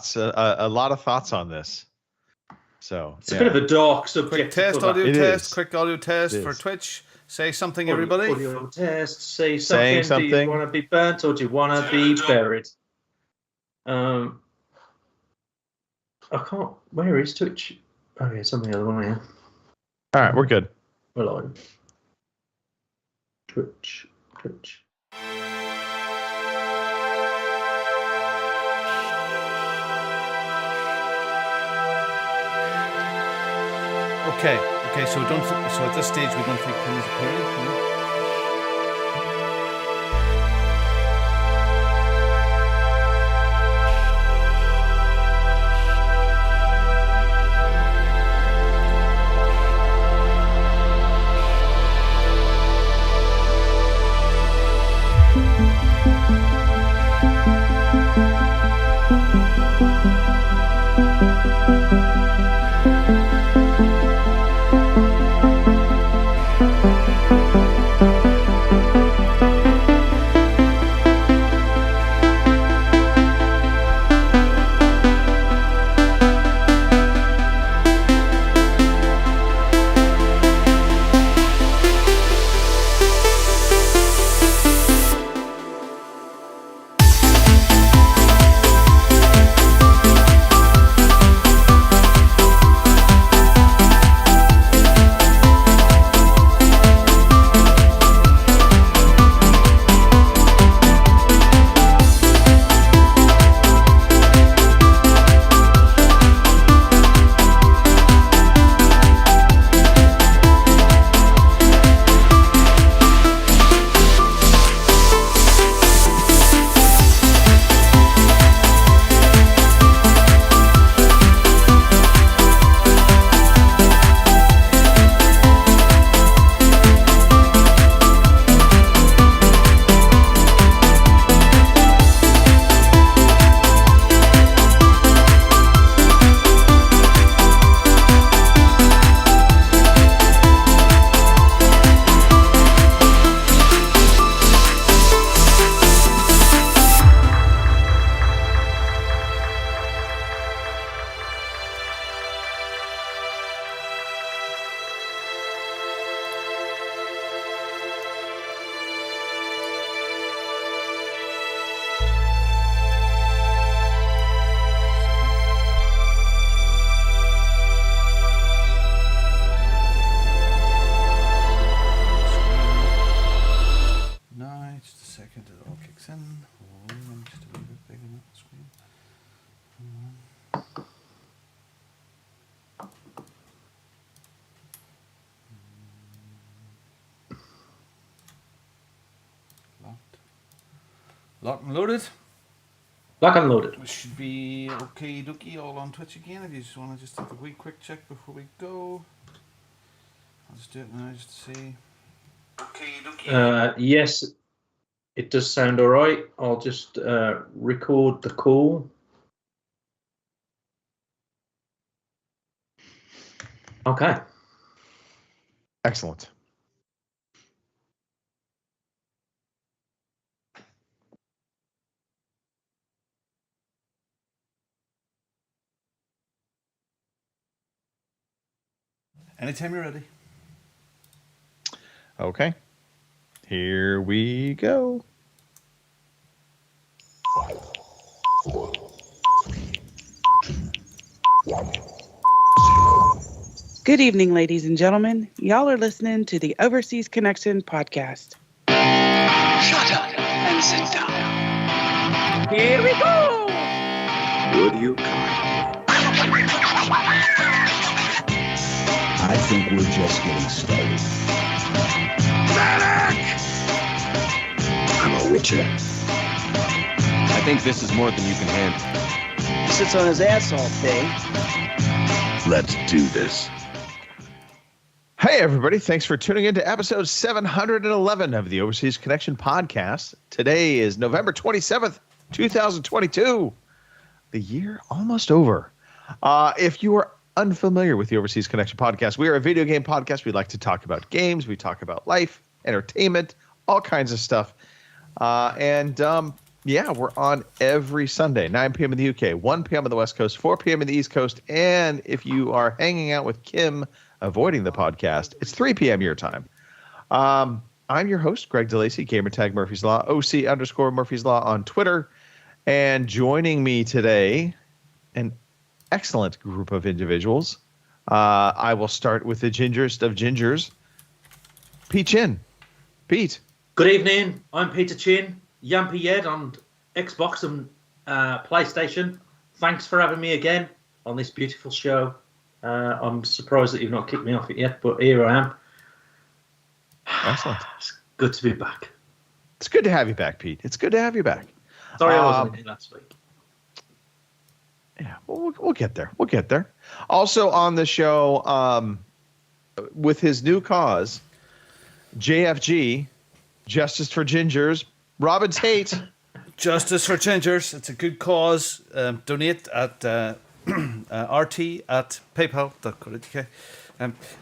thoughts, a lot of thoughts on this. So it's a bit of a dark subject. Quick audio test for Twitch. Say something, everybody. Audio test. Say something. Do you want to be burnt or do you want to be buried? I can't. Where is Twitch? Oh yeah, something the other one here. All right, we're good. We're live. Twitch. Okay. So at this stage we don't think Tim is appearing. No? Locked and loaded. Lock and loaded. We should be okay dookie all on Twitch again. If you just want to just have a wee quick check before we go. I'll just do it now just to see. Okay dookie. Yes, it does sound all right. I'll just record the call. Okay. Excellent. Anytime you're ready. Okay. Here we go. Good evening, ladies and gentlemen. Y'all are listening to the Overseas Connection podcast. Shut up and sit down. Here we go. Would you kind? I think we're just getting started. Medic! I'm a witcher. I think this is more than you can handle. He sits on his ass all day. Let's do this. Hey, everybody. Thanks for tuning in to episode 711 of the Overseas Connection podcast. Today is November 27th, 2022. The year almost over. If you are unfamiliar with the Overseas Connection podcast, we are a video game podcast. We like to talk about games. We talk about life, entertainment, all kinds of stuff. And Yeah, we're on every Sunday, 9 p.m. in the UK, 1 p.m. on the West Coast, 4 p.m. in the East Coast. And if you are hanging out with Kim, avoiding the podcast, it's 3 p.m. your time. I'm your host, Greg DeLacy, gamertag Murphy's Law, OC_Murphy's Law on Twitter. And joining me today, an excellent group of individuals. I will start with the gingerest of gingers, Pete Chin. Pete. Good evening. I'm Peter Chin, Yampy Yed on Xbox and PlayStation. Thanks for having me again on this beautiful show. I'm surprised that you've not kicked me off it yet, but here I am. Excellent. It's good to be back. It's good to have you back, Pete. It's good to have you back. Sorry I wasn't here last week. Yeah, we'll get there. We'll get there. Also on the show, with his new cause, JFG, Justice for Gingers, Robin Tate. Justice for Gingers. It's a good cause. Donate at rt@paypal.co.uk.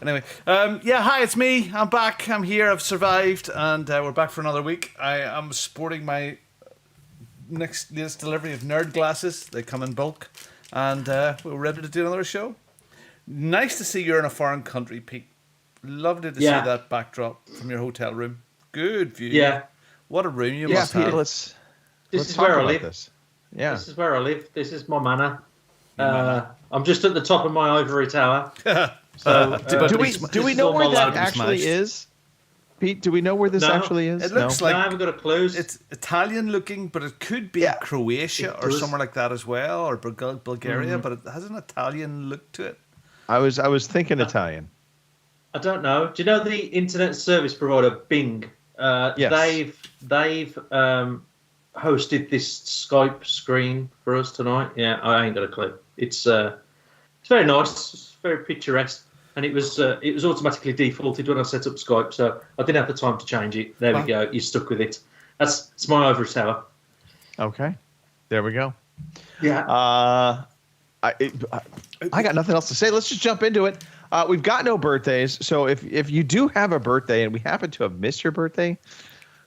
Anyway, hi, it's me. I'm back. I'm here. I've survived, and we're back for another week. I am sporting my latest delivery of nerd glasses. They come in bulk, and we're ready to do another show. Nice to see you're in a foreign country, Pete. Lovely to see that backdrop from your hotel room. Good view. Yeah. What a room you must have. Let's is talk where I about live. this. Yeah. This is where I live. This is my manor. I'm just at the top of my ivory tower. So, do we know where that actually is? Pete, do we know where this actually is? It looks like I haven't got a clue. It's Italian looking, but it could be Croatia or somewhere like that as well, or Bulgaria, but it has an Italian look to it. I was thinking Italian. I don't know. Do you know the internet service provider Bing? Yes. They've hosted this Skype screen for us tonight. Yeah, I ain't got a clue. It's very nice. It's very picturesque, and it was automatically defaulted when I set up Skype, so I didn't have the time to change it. There we go. You're stuck with it. It's my ivory tower. Okay, there we go. Yeah. I got nothing else to say. Let's just jump into it. We've got no birthdays, so if you do have a birthday and we happen to have missed your birthday,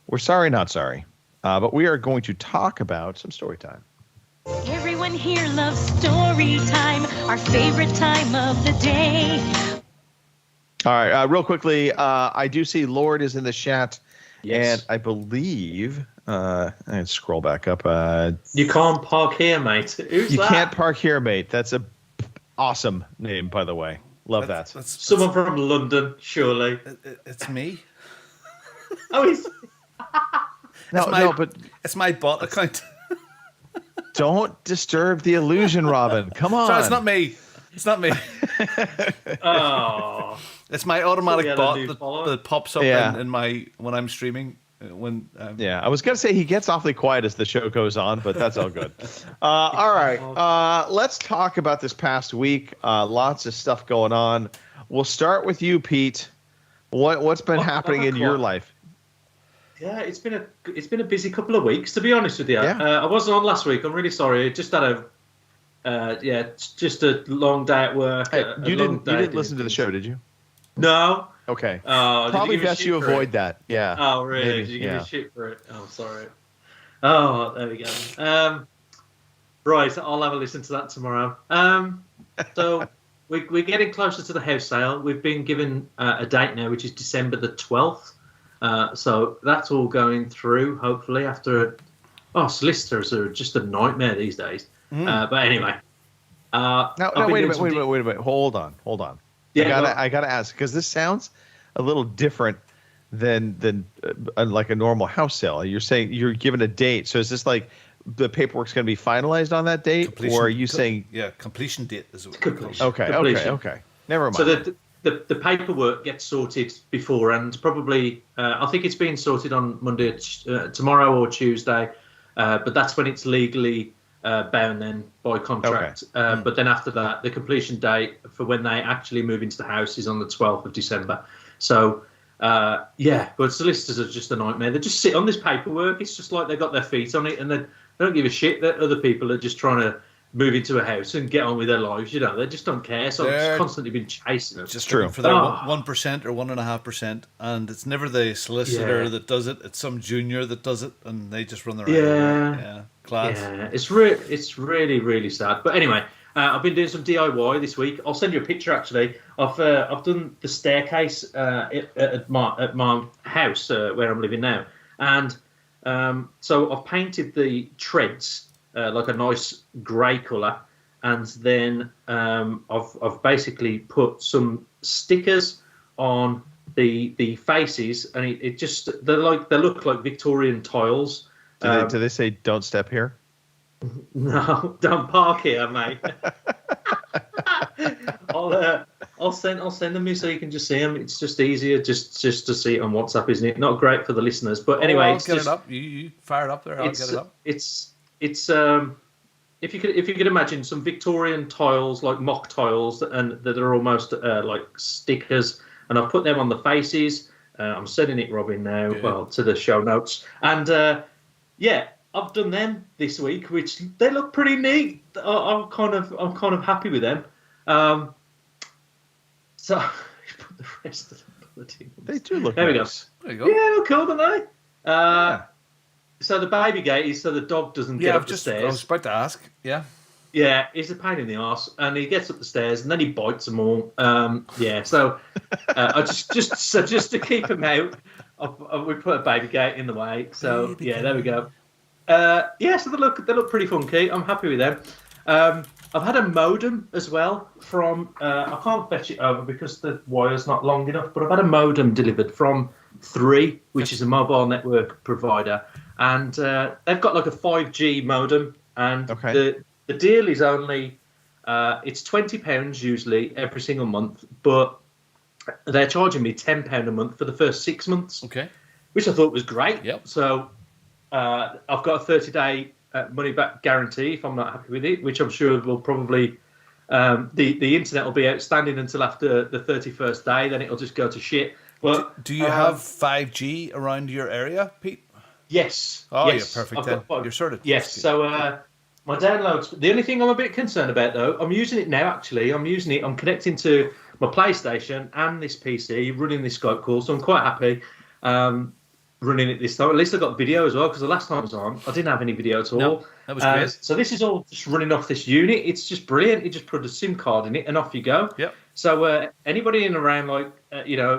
we're sorry, not sorry. But we are going to talk about some story time. Everyone here loves story time, our favorite time of the day. All right, real quickly, I do see Lord is in the chat, Yes. and I believe I scroll back up. You can't park here, mate. Who's you that? can't park here, mate. That's a awesome name, by the way. Love that. Someone from London, surely. It's me. Oh, he's... but it's my bot account. don't disturb the illusion, Robin. Come on. Sorry, it's not me. It's not me. Oh. It's my automatic bot that pops up in my when I'm streaming. I was gonna say he gets awfully quiet as the show goes on, but that's all good. All right, let's talk about this past week. Lots of stuff going on. We'll start with you, Pete. What's been happening in your life? Yeah, it's been a busy couple of weeks, to be honest with you. Yeah. I wasn't on last week. I'm really sorry. Just had just a long day at work. Hey, you didn't listen to the show, did you? No. Okay. Probably best you avoid that. Yeah. Oh, really? Maybe, Did you give me shit for it? Oh, sorry. Oh, there we go. Right, I'll have a listen to that tomorrow. So we're getting closer to the house sale. We've been given a date now, which is December the 12th. So that's all going through, hopefully, after... solicitors are just a nightmare these days. But anyway. Wait a minute. Hold on. Yeah, I gotta ask, because this sounds a little different than like a normal house sale. You're saying you're given a date, so is this like the paperwork's going to be finalized on that date, or are you saying completion date is what completion? Okay. Never mind. So the paperwork gets sorted beforehand. Probably, I think it's being sorted on Monday, tomorrow or Tuesday, but that's when it's legally bound then by contract. Okay. But then after that, the completion date for when they actually move into the house is on the 12th of December. So, but solicitors are just a nightmare. They just sit on this paperwork. It's just like they've got their feet on it and they don't give a shit that other people are just trying to move into a house and get on with their lives. You know, they just don't care. So I've They're just constantly been chasing them. Just True. looking for their Oh. 1% or 1.5%, and it's never the solicitor Yeah. that does it. It's some junior that does it, and they just run their Yeah. class. Yeah, it's really, really sad. But anyway, I've been doing some DIY this week. I'll send you a picture. Actually, I've done the staircase at my house where I'm living now, and so I've painted the treads like a nice grey colour, and then I've basically put some stickers on the faces, and it just they look like Victorian tiles. Do they say don't step here? No, don't park here, mate. I'll send them you so you can just see them. It's just easier just to see it on WhatsApp, isn't it? Not great for the listeners, but anyway, I'll it's get just, it up. You fire it up there. I'll get it up. It's if you could imagine some Victorian tiles, like mock tiles, and that are almost like stickers, and I've put them on the faces. I'm sending it, Robin, now. Good. Well, to the show notes, and yeah, I've done them this week, which they look pretty neat. I'm kind of happy with them. So put the rest of the bloody ones. They do look There we go. nice. There you go. Yeah, look cool, don't they? So the baby gate is so the dog doesn't get Yeah, up I the was stairs. about to ask. Yeah. Yeah, he's a pain in the arse, and he gets up the stairs, and then he bites them all. Yeah, so I just to keep him out, we put a baby gate in the way. So Baby yeah, there we go. Yeah, so they look pretty funky. I'm happy with them. I've had a modem as well from. I can't fetch it over because the wire's not long enough, but I've had a modem delivered from 3, which is a mobile network provider, and they've got like a 5G modem, and Okay. the deal is only it's £20 usually every single month, but they're charging me £10 a month for the first 6 months, Okay. which I thought was great. Yep. So I've got a 30-day money back guarantee if I'm not happy with it, which I'm sure will probably the internet will be outstanding until after the 31st day. Then it'll just go to shit. But Do you have 5G around your area, Pete? yes. Oh, yes, you're perfect I've then. got five. You're sorted. Yes. That's good. So my downloads. The only thing I'm a bit concerned about, though, I'm using it now. Actually, I'm connecting to my PlayStation and this PC, running this Skype call. So I'm quite happy running it this time. At least I got video as well, because the last time I was on, I didn't have any video at all. No, that was great. So this is all just running off this unit. It's just brilliant. You just put a SIM card in it, and off you go. Yep. So anybody in and around, like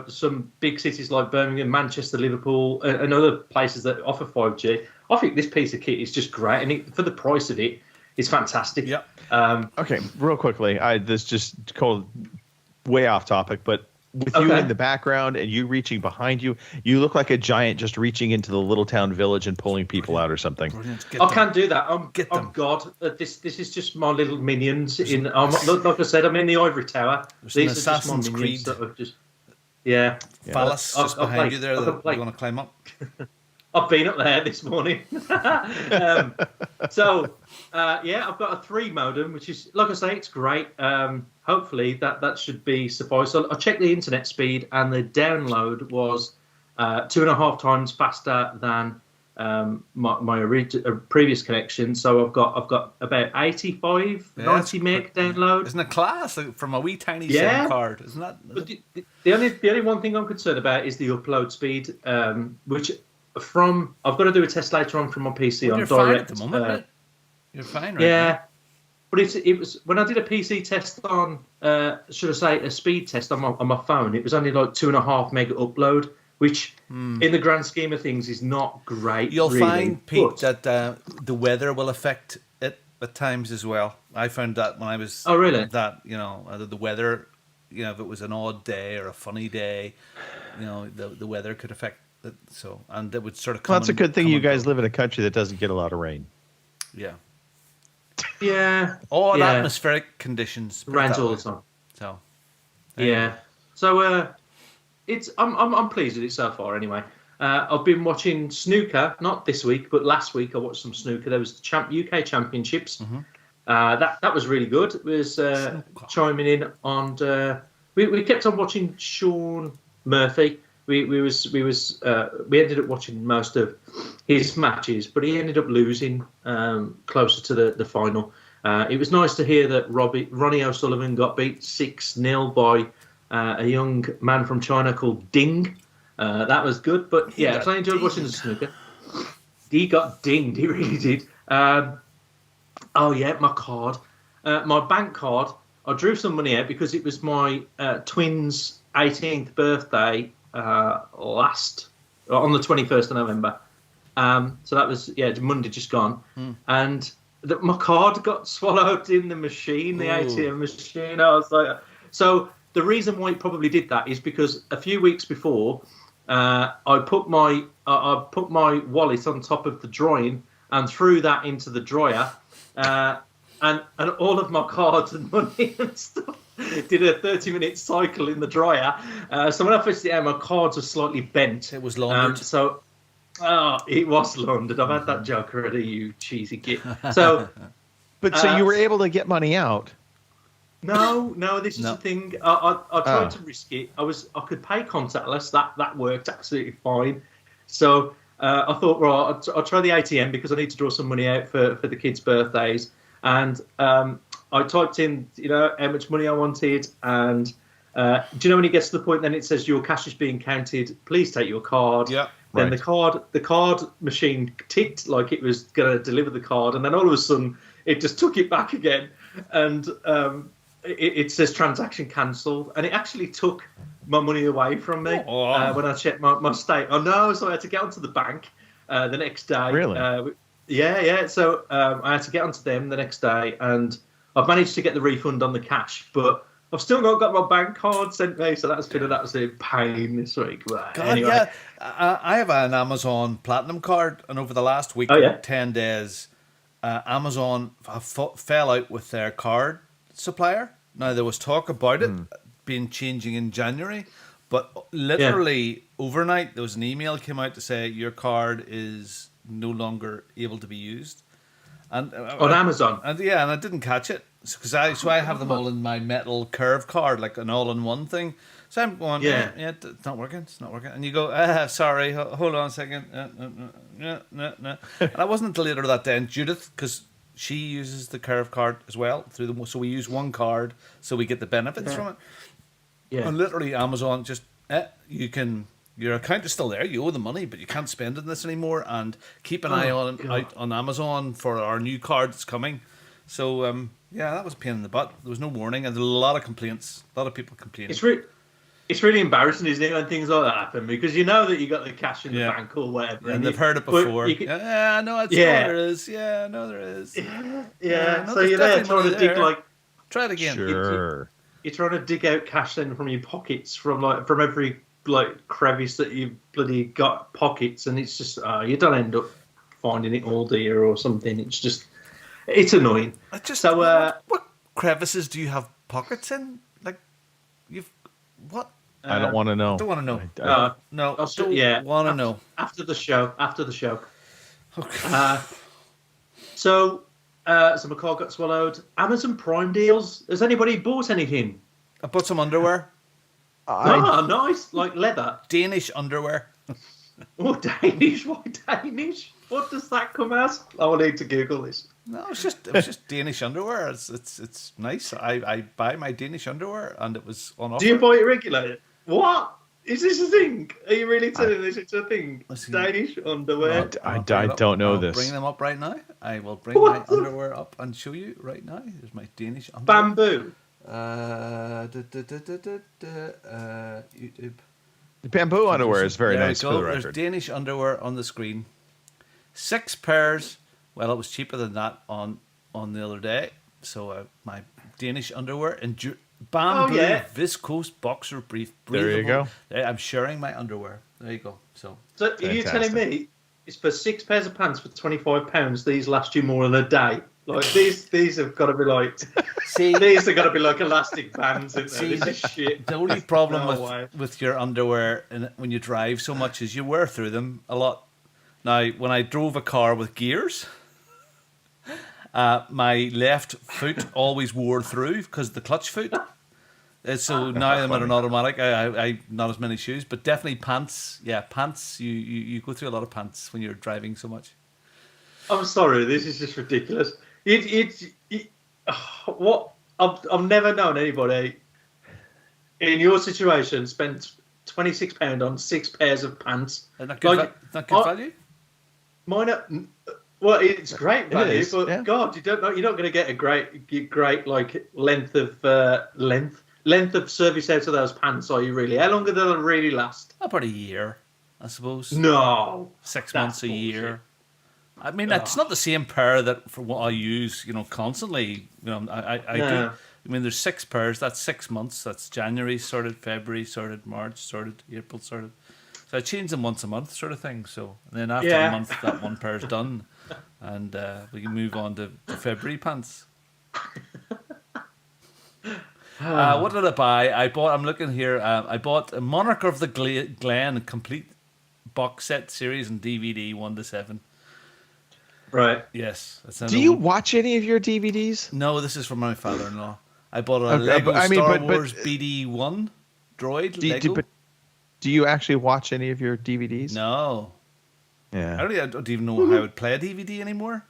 some big cities like Birmingham, Manchester, Liverpool, and other places that offer 5G, I think this piece of kit is just great, and for the price of it, it's fantastic. Yep. Okay, real quickly, this just called way off topic, but with you Okay. in the background and you reaching behind you, you look like a giant just reaching into the little town village and pulling people out or something. Brilliant. Get I them. can't do that. Get I'm them. God. This is just my little minions. Like I said, I'm in the ivory tower. There's an These are just my Assassin's minions Creed. that have just. Yeah. Phallus I'll- just I'll behind play- you there I'll that play. you want to climb up. I've been up there this morning. So I've got a 3 modem, which is, like I say, it's great. Hopefully that should be suffice. So I checked the internet speed, and the download was 2.5 times faster than my previous connection. So I've got about 85, Yeah, 90 meg download. Isn't it class? Like, from a wee tiny Yeah. SIM card. Isn't that? But the only one thing I'm concerned about is the upload speed, which I've got to do a test later on from my PC on You're fine direct. at the moment, right? You're fine, right? Yeah, but it was when I did a PC test on, should I say, a speed test on my phone. It was only like 2.5 meg upload, which in the grand scheme of things is not great. You'll really, find, Pete, but- that the weather will affect it at times as well. I found that when I was. Oh, really? That, the weather, if it was an odd day or a funny day, the weather could affect it. So, and it would sort of come. Well, that's a good thing come you and guys go. live in a country that doesn't get a lot of rain. Yeah. Yeah, All yeah. atmospheric conditions. put it rains that all way. the time. So. Yeah. So I'm pleased with it so far. Anyway, I've been watching snooker, not this week, but last week I watched some snooker. There was the UK Championships. Mm-hmm. That was really good. It was chiming in on. We kept on watching Sean Murphy. We ended up watching most of his matches, but he ended up losing closer to the final. It was nice to hear that Ronnie O'Sullivan got beat 6-0 by a young man from China called Ding. That was good, but yeah, so I enjoyed watching the snooker. He got dinged, he really did. Oh yeah, my card, my bank card. I drew some money out because it was my twins' 18th birthday on the 21st of November. So that was Monday just gone, and my card got swallowed in the machine, the ATM machine. I was like, so the reason why it probably did that is because a few weeks before, I put my wallet on top of the drawing and threw that into the dryer, and all of my cards and money and stuff did a 30-minute cycle in the dryer. So when I fished it out, my cards were slightly bent. It was laundered. It was laundered. I've had that joke already, you cheesy git. So, so you were able to get money out. No, this is the thing. I tried to risk it. I could pay contactless. That worked absolutely fine. So I thought, right, I'll try the ATM because I need to draw some money out for the kids' birthdays. And I typed in, how much money I wanted. And do you know when it gets to the point, then it says your cash is being counted. Please take your card. Yeah. Then Right. the card machine ticked like it was going to deliver the card, and then all of a sudden it just took it back again, and it says transaction cancelled, and it actually took my money away from me when I checked my state. Oh no! So I had to get onto the bank the next day. Really? Yeah. So I had to get onto them the next day, and I've managed to get the refund on the cash, but I've still not got my bank card sent me, so that's been an absolute pain this week. But God, anyway. yeah. I have an Amazon Platinum card, and over the last week, 10 days, Amazon fell out with their card supplier. Now, there was talk about it being changing in January, but literally overnight, there was an email came out to say your card is no longer able to be used. And on Amazon. And I didn't catch it because I have them all in my metal curve card, like an all-in-one thing. So I'm going, it's not working. And you go, sorry, hold on a second. No. And I wasn't until later that day, and Judith, because she uses the curve card as well so we use one card so we get the benefits from it. Yeah. And literally Amazon just your account is still there. You owe the money, but you can't spend it on this anymore. And keep an eye out on Amazon for our new card that's coming. So that was a pain in the butt. There was no warning, and there were a lot of complaints. A lot of people complaining. It's really embarrassing, isn't it, when things like that happen, because you know that you got the cash in the bank or whatever, and they've heard it before. There is. Yeah, no, there is. Yeah. So you're there trying to dig Try it again. Sure. You're trying to dig out cash then from your pockets, from every crevice that you bloody got pockets, and it's just you don't end up finding it all, do you, or something. It's annoying. What crevices do you have pockets in? Like what? I don't want to know. I don't want to know. No, want to know. After the show. Okay. So my car got swallowed. Amazon Prime deals. Has anybody bought anything? I bought some underwear. Nice. Like leather. Danish underwear. Oh, Danish? Why Danish? What does that come as? I will need to Google this. No, it was just Danish underwear. It's nice. I buy my Danish underwear, and it was on offer. Do you buy it regularly? What? Is this a thing? Are you really telling this it's a thing? Danish underwear? I don't know this. I'll bring them up right now. I will bring my underwear up and show you right now. Here's my Danish underwear. Bamboo. YouTube. The bamboo underwear is very nice for the record. There's Danish underwear on the screen. 6 pairs. Well, it was cheaper than that on the other day. So my Danish underwear and bamboo viscose boxer brief. There you go. I'm sharing my underwear. There you go. So are you telling me it's for 6 pairs of pants for £25? These last you more than a day. Like these have got to be like. These have got to be like elastic bands. This is shit. The only problem with your underwear when you drive so much is you wear through them a lot. Now, when I drove a car with gears, my left foot always wore through because the clutch foot. So now I'm at an automatic. I not as many shoes, but definitely pants. Yeah, pants. You go through a lot of pants when you're driving so much. I'm sorry, this is just ridiculous. What I've never known anybody in your situation spent £26 on 6 pairs of pants. Isn't that good, not good value? Mine are, well, it's great value, is, but yeah. God, you're not going to get a great like length of service out of those pants. Are you really? How long do they really last? About a year, I suppose. No, 6 that's months, a bullshit. year. I mean, it's not the same pair that for what I use, constantly. I do. No. I mean, there's 6 pairs. That's 6 months. That's January sorted, February sorted, March sorted, April sorted. So I change them once a month, sort of thing. So and then after a month, that one pair's done, and we can move on to February pants. What did I buy? I'm looking here. I bought a Monarch of the Glen complete box set series and DVD 1 to 7. Right. Yes. Do you watch any of your DVDs? No, this is from my father-in-law. I bought a Okay, Lego but- I mean, Star but- Wars BD-1 droid Lego. But do you actually watch any of your DVDs? No. Yeah. I don't even know how I would play a DVD anymore.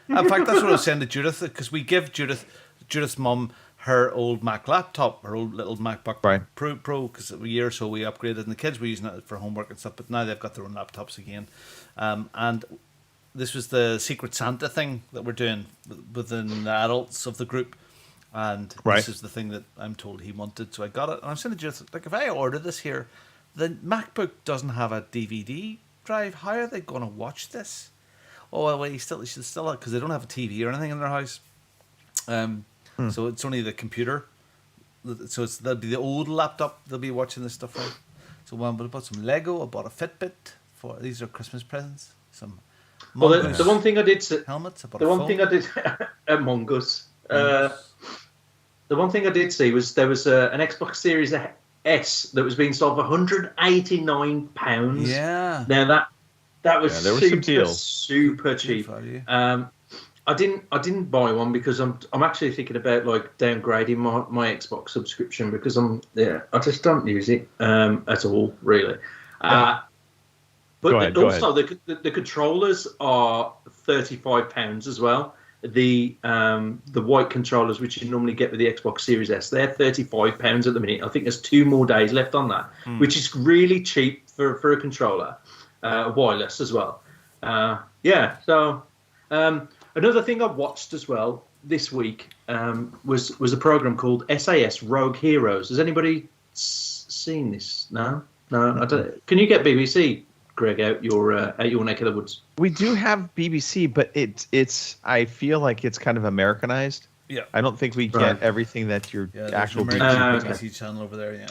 In fact, that's what I was saying to Judith, because we give Judith's mum her old Mac laptop, her old little MacBook Pro, because a year or so we upgraded, and the kids were using it for homework and stuff, but now they've got their own laptops again. And this was the Secret Santa thing that we're doing within the adults of the group. And this is the thing that I'm told he wanted, so I got it. And I'm saying to Judith, like, if I order this here, the MacBook doesn't have a DVD drive. How are they going to watch this? Oh, well, he should still have, because they don't have a TV or anything in their house. So it's only the computer. So that'll be the old laptop they'll be watching this stuff on. So I bought some Lego. I bought a Fitbit. These are Christmas presents. Some Mongoose the one thing I did see, helmets. I bought the a one phone. thing I did Among Us. The one thing I did see was there was an Xbox Series S that was being sold for £189. Yeah. Now that was there were some deals. super cheap. Value. I didn't buy one because I'm actually thinking about like downgrading my Xbox subscription because I just don't use it at all really. But Go ahead. the controllers are £35 as well. The white controllers, which you normally get with the Xbox Series S, they're £35 at the minute. I think there's 2 more days left on that, which is really cheap for a controller, wireless as well. So another thing I watched as well this week was a program called SAS Rogue Heroes. Has anybody seen this? No, I don't. Can you get BBC, Greg, out your neck of the woods? We do have BBC, but it's. I feel like it's kind of Americanized. Yeah. I don't think we get everything that your actual BBC, BBC. channel over there. Yeah.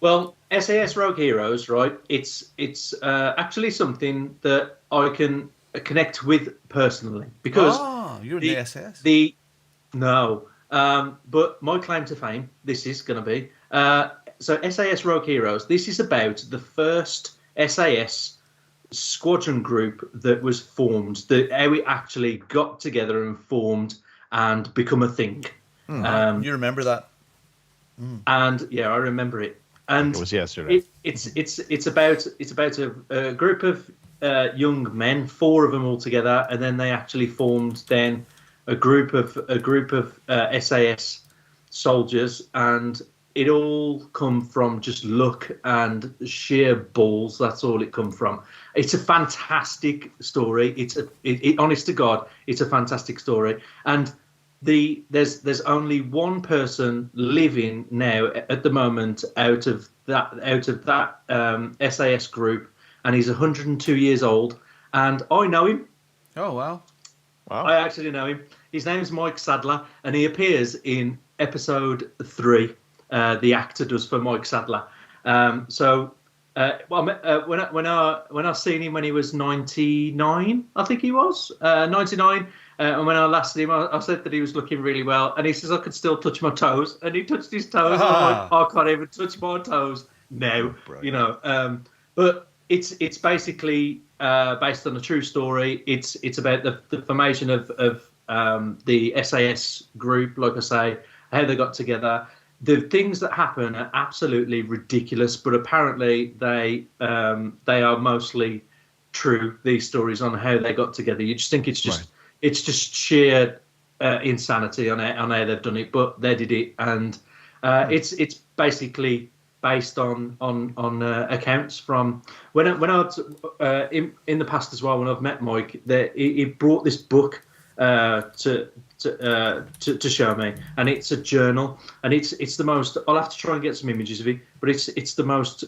Well, SAS Rogue Heroes, right? It's actually something that I can connect with personally because you're in the SAS. But my claim to fame, this is going to be so SAS Rogue Heroes. This is about the first SAS squadron group that was formed, how we actually got together and formed and become a thing. You remember that? And yeah, I remember it. And It was yesterday. It's about a group of young men, 4 of them all together, and then they actually formed then a group of SAS soldiers, and it all come from just luck and sheer balls. That's all it come from. It's a fantastic story. Honest to God, it's a fantastic story. And there's only one person living now at the moment out of that SAS group, and he's 102 years old. And I know him. Oh wow! I actually know him. His name's Mike Sadler, and he appears in episode 3. The actor does for Mike Sadler. When I seen him when he was 99, I think he was 99. And when I last seen him, I said that he was looking really well, and he says I could still touch my toes, and he touched his toes. And I'm like, I can't even touch my toes now, But it's basically based on a true story. It's about the formation of the SAS group, like I say, how they got together. The things that happen are absolutely ridiculous, but apparently they are mostly true. These stories on how they got together, you just think it's just it's just sheer insanity on how they've done it, but they did it, and it's basically based on accounts from when I was in the past as well. When I've met Mike, he brought this book to show me, and it's a journal, and it's the most. I'll have to try and get some images of it, but it's the most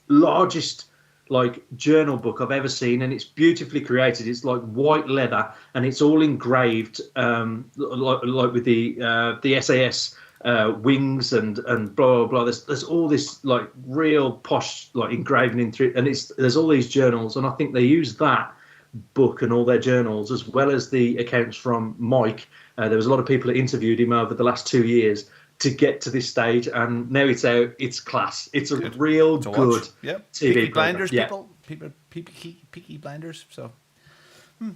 largest like journal book I've ever seen, and it's beautifully created. It's like white leather, and it's all engraved, like with the SAS wings and blah blah blah. There's all this like real posh like engraving in through, and there's all these journals, and I think they use that book and all their journals as well as the accounts from Mike. There was a lot of people that interviewed him over the last 2 years to get to this stage, and now it's out. It's class. It's a real good Yep. TV Peaky Blinders, program. people, Peaky Blinders. So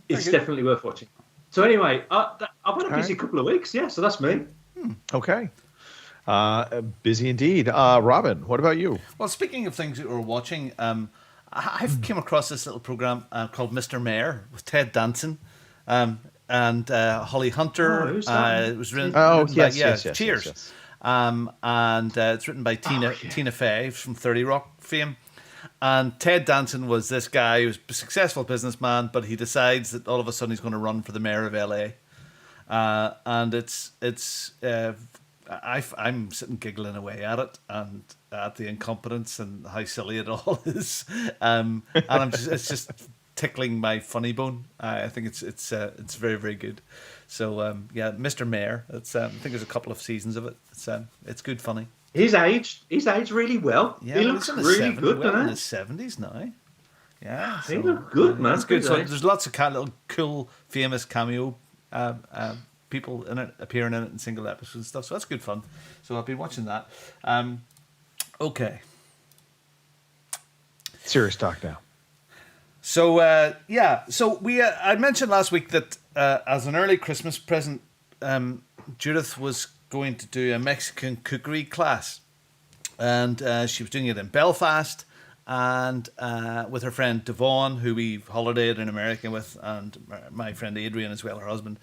It's definitely worth watching. So anyway, I've had a busy couple of weeks. Yeah, so that's me. Okay. Busy indeed. Robin, what about you? well, speaking of things that we're watching, I've came across this little program called Mr. Mayor with Ted Danson. And Holly Hunter. Oh, who's that? It was written. Oh, written yes, by, yes, yes, Cheers. yes, yes. And it's written by Tina Fey from 30 Rock fame. And Ted Danson was this guy who's a successful businessman, but he decides that all of a sudden he's going to run for the mayor of LA. And I'm sitting giggling away at it and at the incompetence and how silly it all is. And it's just tickling my funny bone. I think it's very, very good. So Mr. Mayor. I think there's a couple of seasons of it. It's good funny. He's aged really well. Yeah, he well, looks he's in his really 70s, good, well in doesn't his 70s now. Yeah, he looks good, man. That's good. So Good age. there's lots of little cool, famous cameo people in it, appearing in it in single episodes and stuff. So that's good fun. So I'll be watching that. Okay. Serious talk now. So I mentioned last week that as an early Christmas present, Judith was going to do a Mexican cookery class, and she was doing it in Belfast, and with her friend Devon, who we holidayed in America with, and my friend Adrian as well, her husband.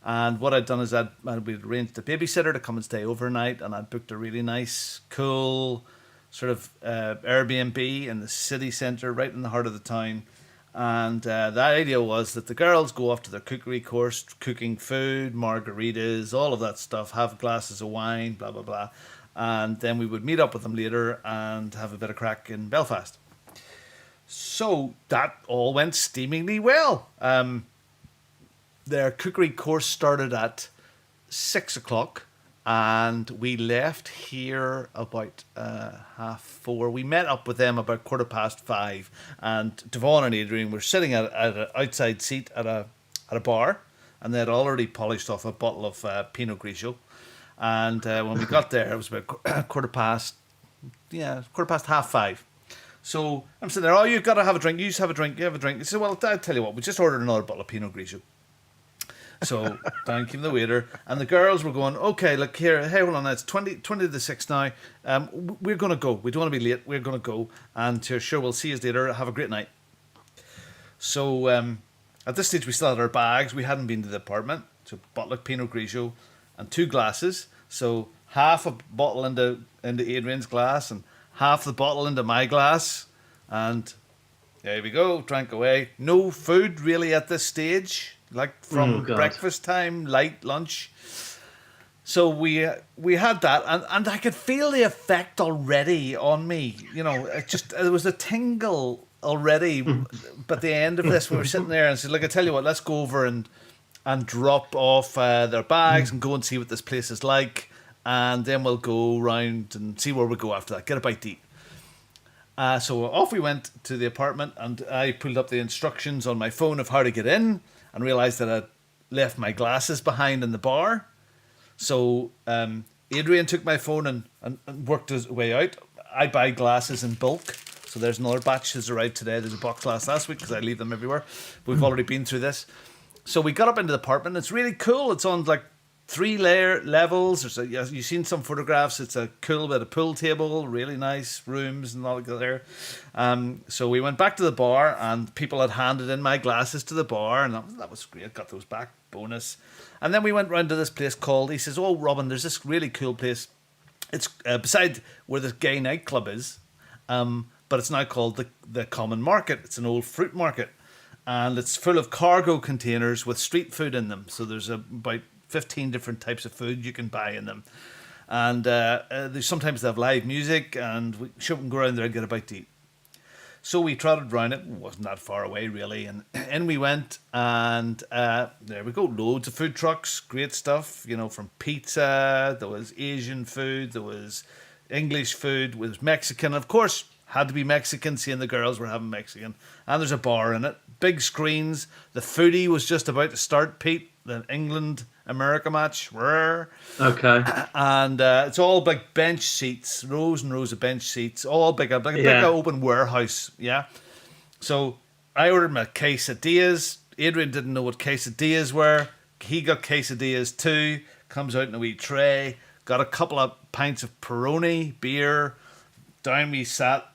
And what I'd done is we'd arranged a babysitter to come and stay overnight, and I'd booked a really nice, cool sort of Airbnb in the city centre, right in the heart of the town. And the idea was that the girls go off to their cookery course, cooking food, margaritas, all of that stuff, have glasses of wine, blah, blah, blah. And then we would meet up with them later and have a bit of crack in Belfast. So that all went steamingly well. Their cookery course started at 6 o'clock, and we left here about 4:30. We met up with them about 5:15, and Devon and Adrian were sitting at an outside seat at a bar, and they had already polished off a bottle of Pinot Grigio. And when we got there, it was about 5:15. So I'm sitting there, oh, you've got to have a drink. You just have a drink. You have a drink. He said, well, I'll tell you what, we just ordered another bottle of Pinot Grigio. So down came the waiter, and the girls were going, okay, look here, hey, hold on, it's 20 to 6 now. We're going to go. We don't want to be late. We're going to go. And sure, we'll see you later. Have a great night. So at this stage, we still had our bags. We hadn't been to the apartment. So a bottle of Pinot Grigio and 2 glasses. So half a bottle into Adrian's glass and half the bottle into my glass. And there we go, drank away. No food really at this stage. Like from breakfast time, light lunch. So we had that, and I could feel the effect already on me. You know, there was a tingle already. But at the end of this, we were sitting there and said, "Look, I tell you what, let's go over and drop off their bags and go and see what this place is like, and then we'll go round and see where we go after that. Get a bite to eat." So off we went to the apartment, and I pulled up the instructions on my phone of how to get in, and realised that I'd left my glasses behind in the bar. So Adrian took my phone and worked his way out. I buy glasses in bulk. So there's another batch that's arrived today. There's a box last week because I leave them everywhere. We've already been through this. So we got up into the apartment. It's really cool. It's on like 3-layer levels. You've seen some photographs. It's a cool bit of pool table, really nice rooms and all there. So we went back to the bar, and people had handed in my glasses to the bar, and that was great. Got those back, bonus. And then we went round to this place called, he says, "Oh, Robin, there's this really cool place. It's beside where the gay nightclub is, but it's now called the Common Market. It's an old fruit market, and it's full of cargo containers with street food in them. So there's about 15 different types of food you can buy in them. And sometimes they have live music, and we can go around there and get a bite to eat." So we trotted around it. It wasn't that far away, really. And in we went, and there we go. Loads of food trucks, great stuff, from pizza. There was Asian food. There was English food. There was Mexican. Of course, had to be Mexican, seeing the girls were having Mexican. And there's a bar in it. Big screens. The foodie was just about to start, Pete. The England-America match. Okay. And it's all big bench seats, rows and rows of bench seats, all big, like a big open warehouse, yeah. So I ordered my quesadillas. Adrian didn't know what quesadillas were. He got quesadillas too. Comes out in a wee tray. Got a couple of pints of Peroni beer. Down we sat,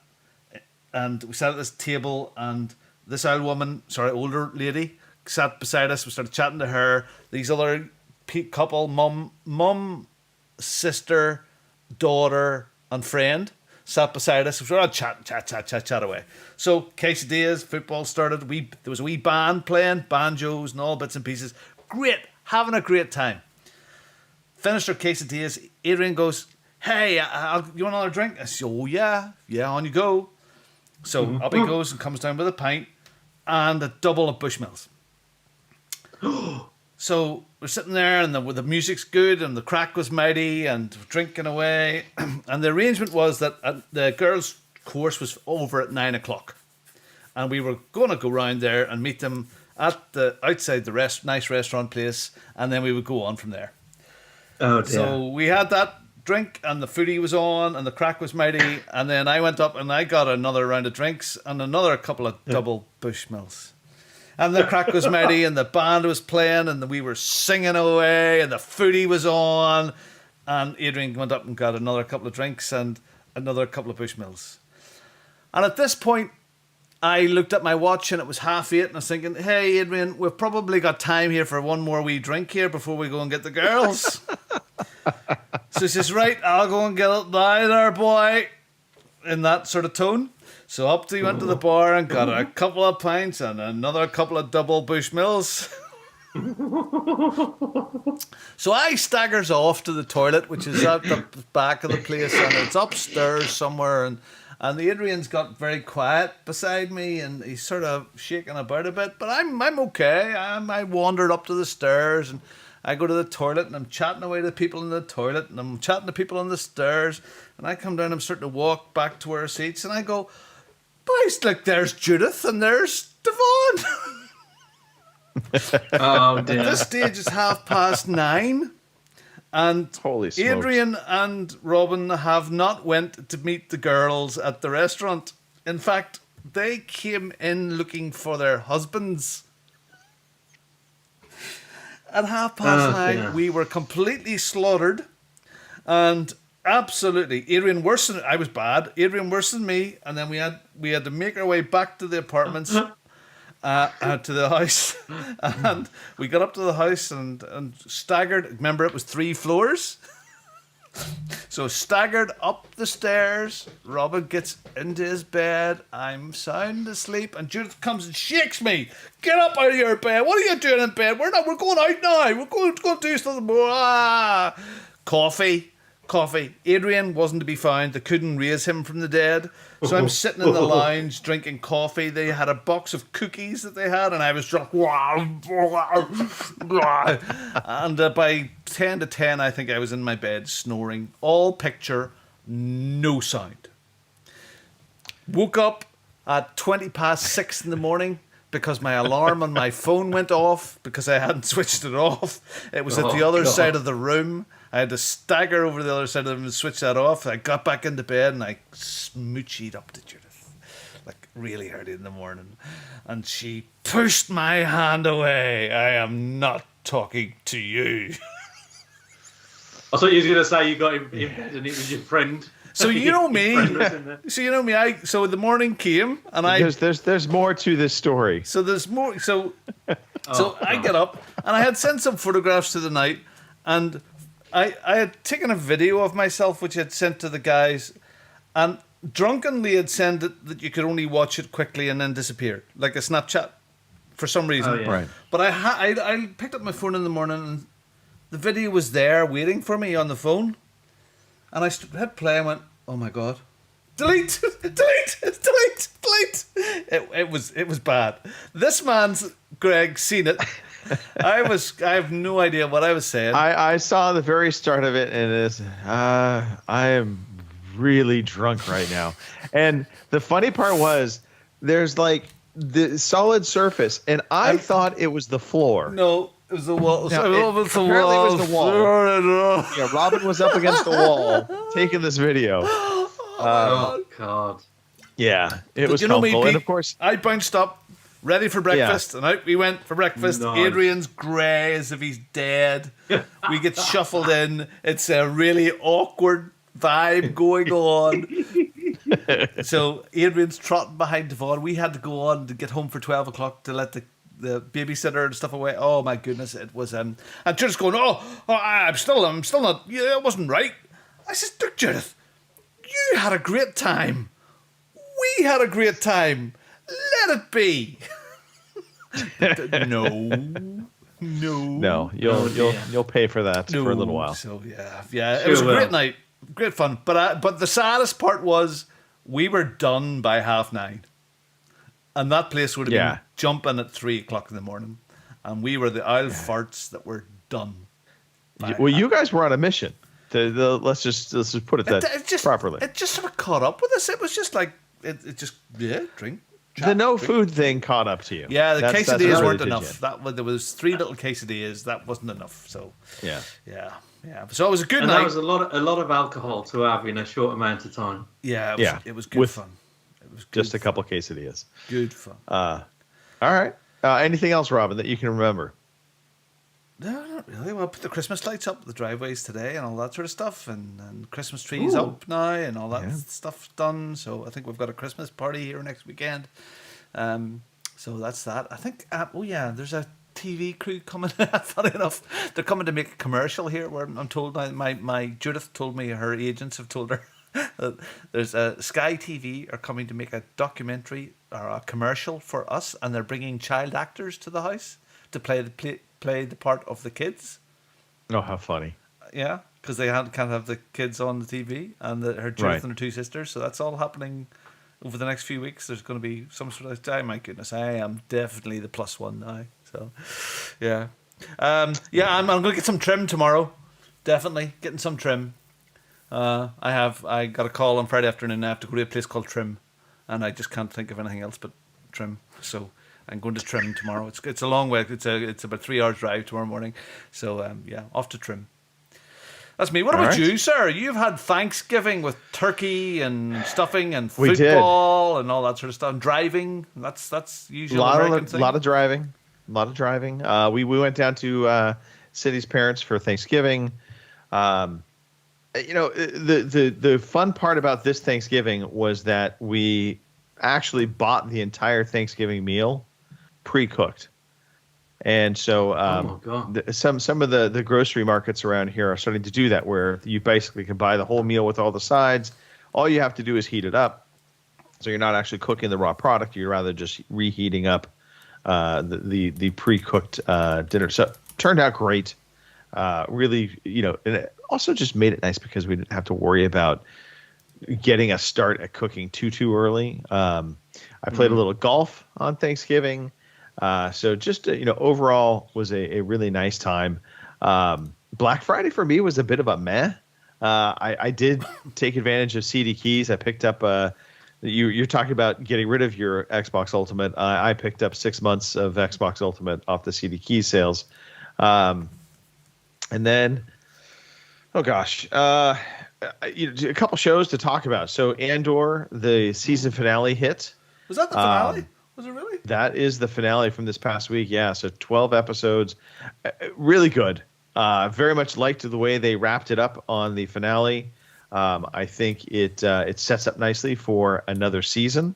and we sat at this table, and this older lady, sat beside us. We started chatting to her. These other couple, mum, sister, daughter, and friend, sat beside us. We were all chat away. So quesadillas, football started. There was a wee band playing, banjos and all bits and pieces. Great, having a great time. Finished our quesadillas. Adrian goes, "Hey, you want another drink?" I said, "Oh yeah, on you go." So up he goes and comes down with a pint and a double of Bushmills. So we're sitting there, and the music's good, and the crack was mighty, and drinking away. And the arrangement was that the girls' course was over at 9 o'clock, and we were going to go round there and meet them at outside the nice restaurant place, and then we would go on from there. Oh dear. So we had that drink, and the foodie was on, and the crack was mighty, and then I went up and I got another round of drinks and another couple of double Bushmills. And the crack was mighty, and the band was playing, and we were singing away, and the foodie was on. And Adrian went up and got another couple of drinks and another couple of Bushmills. And at this point, I looked at my watch, and it was 8:30, and I was thinking, "Hey, Adrian, we've probably got time here for one more wee drink here before we go and get the girls." So he says, "Right, I'll go and get it now there, boy," in that sort of tone. So up we went to the bar and got a couple of pints and another couple of double Bushmills. So I staggers off to the toilet, which is at the back of the place, and it's upstairs somewhere. And the Adrian's got very quiet beside me, and he's sort of shaking about a bit. But I'm okay. I wandered up to the stairs, and I go to the toilet, and I'm chatting away to the people in the toilet, and I'm chatting to people on the stairs. And I come down, I'm starting to walk back to our seats, and I go, "Boys, look, there's Judith and there's Devon." Oh dear. At this stage, it's 9:30, and Holy smokes. Adrian and Robin have not went to meet the girls at the restaurant. In fact, they came in looking for their husbands. At 9:30, dear. we were completely slaughtered, and absolutely, Adrian worse than I was bad. Adrian worse than me, and then we had to make our way back to the apartments, to the house, and we got up to the house and staggered. Remember, it was 3 floors, so staggered up the stairs. Robin gets into his bed. I'm sound asleep, and Judith comes and shakes me. "Get up out of your bed! What are you doing in bed? We're going out now. We're going to do something more." Coffee. Adrian wasn't to be found. They couldn't raise him from the dead. So I'm sitting in the lounge drinking coffee. They had a box of cookies that they had, and I was drunk. And by 10 to 10, I think I was in my bed snoring. All picture, no sound. Woke up at 6:20 in the morning because my alarm on my phone went off because I hadn't switched it off. It was at the other side of the room. I had to stagger over the other side of the room and switch that off. I got back into bed and I smoochied up to Judith, like really early in the morning. And she pushed my hand away. "I am not talking to you." I thought you were going to say you got in bed and it was your friend. So you know me. Your friend was in there. So you know me. So the morning came, and There's more to this story. So there's more. So Oh, I God. get up, and I had sent some photographs to the night, and I had taken a video of myself, which I had sent to the guys, and drunkenly had sent it that you could only watch it quickly and then disappear, like a Snapchat, for some reason. Oh, yeah. Right. But I picked up my phone in the morning, and the video was there waiting for me on the phone, and I hit play and went, "Oh my god, delete, delete, delete, delete." It was bad. This man's Greg seen it. I have no idea what I was saying. I saw the very start of it, and it's I am really drunk right now. And the funny part was there's like the solid surface, and I thought it was the floor. No, it was the wall. No, It was the apparently it was the wall. wall. Yeah, Robin was up against the wall taking this video. Oh, God. Yeah, it was You know me, helpful, Pete, and of course, I bounced up, ready for breakfast, and out we went for breakfast. Nice. Adrian's grey as if he's dead. We get shuffled in. It's a really awkward vibe going on. So Adrian's trotting behind Devon. We had to go on to get home for 12 o'clock to let the babysitter and stuff away. Oh my goodness, it was and Judith's going, I'm still not. Yeah, it wasn't right. I said, look, Judith, you had a great time. We had a great time. Let it be. No. no, you'll pay for that for a little while. So yeah, it was a great night, great fun. But the saddest part was we were done by 9:30, and that place would have been jumping at 3 o'clock in the morning, and we were the Isle farts that were done. Well, you guys were on a mission. Let's just put it properly. It just sort of caught up with us. It was just like it just drink. The no food thing caught up to you. Yeah, the That's quesadillas what weren't it did enough. There was 3 little quesadillas. That wasn't enough. So Yeah. yeah. So it was a good And night. that was a lot of alcohol to have in a short amount of time. Yeah, it was good With fun. It was good Just a couple quesadillas. Good fun. All right. Anything else, Robin, that you can remember? No, not really. Well, put the Christmas lights up, the driveways today, and all that sort of stuff, and Christmas trees up now, and all that stuff's done. So I think we've got a Christmas party here next weekend. So that's that. I think. There's a TV crew coming. Funny enough, they're coming to make a commercial here. Where I'm told my Judith told me her agents have told her that there's a Sky TV are coming to make a documentary or a commercial for us, and they're bringing child actors to the house to play the part of the kids. Oh, how funny. Yeah, because they can't have the kids on the TV, and her Judith and her 2 sisters. So that's all happening over the next few weeks. There's going to be some sort of time. My goodness, I am definitely the +1 now. So, yeah. I'm going to get some trim tomorrow. Definitely getting some trim. I got a call on Friday afternoon. I have to go to a place called Trim, and I just can't think of anything else but Trim. So I'm going to Trim tomorrow. It's a long way. It's about 3 hours drive tomorrow morning. So off to Trim. That's me. What about you, sir? You've had Thanksgiving with turkey and stuffing and football and all that sort of stuff. And driving. That's usually American thing. A lot of driving. We went down to Cindy's parents for Thanksgiving. The fun part about this Thanksgiving was that we actually bought the entire Thanksgiving meal pre-cooked. And so some of the grocery markets around here are starting to do that, where you basically can buy the whole meal with all the sides. All you have to do is heat it up. So you're not actually cooking the raw product. You're rather just reheating up the pre-cooked dinner. So it turned out great. Really, and it also just made it nice because we didn't have to worry about getting a start at cooking too early. I played a little golf on Thanksgiving. So just, overall was a really nice time. Black Friday for me was a bit of a meh. I did take advantage of CD Keys. I picked up, you're talking about getting rid of your Xbox Ultimate. I picked up 6 months of Xbox Ultimate off the CD Keys sales. And then, a couple shows to talk about. So Andor, the season finale hit. Was that the finale? Was it really? That is the finale from this past week. Yeah. So 12 episodes. Really good. Very much liked the way they wrapped it up on the finale. I think it sets up nicely for another season.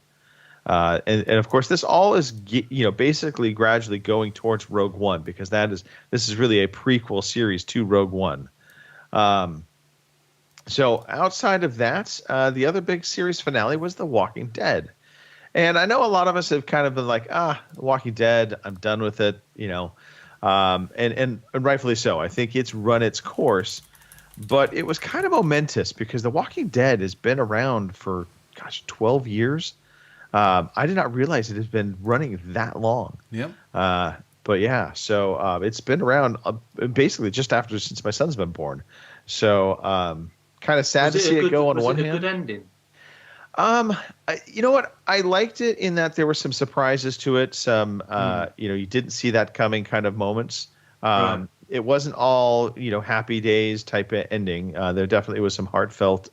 And of course, this all is basically gradually going towards Rogue One, because this is really a prequel series to Rogue One. So outside of that, the other big series finale was The Walking Dead. And I know a lot of us have kind of been like, The Walking Dead, I'm done with it, and rightfully so. I think it's run its course, but it was kind of momentous because The Walking Dead has been around for, 12 years. I did not realize it has been running that long. Yeah. But yeah, so it's been around basically just since my son's been born. So kind of sad to see it go on one hand. Was it a good ending? You know what? I liked it in that there were some surprises to it. Some, you didn't see that coming kind of moments. Right. It wasn't all, happy days type of ending. There definitely was some heartfelt,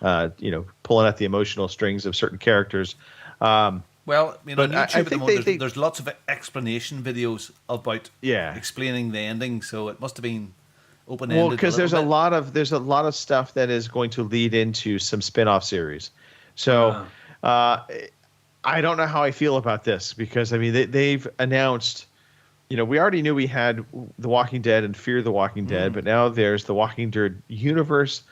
pulling at the emotional strings of certain characters. Well, on YouTube at the moment, there's lots of explanation videos about explaining the ending, so it must have been open-ended. Well, because there's a lot of stuff that is going to lead into some spin-off series. So I don't know how I feel about this, because they've announced, we already knew we had The Walking Dead and Fear the Walking Dead, but now there's The Walking Dead Universe,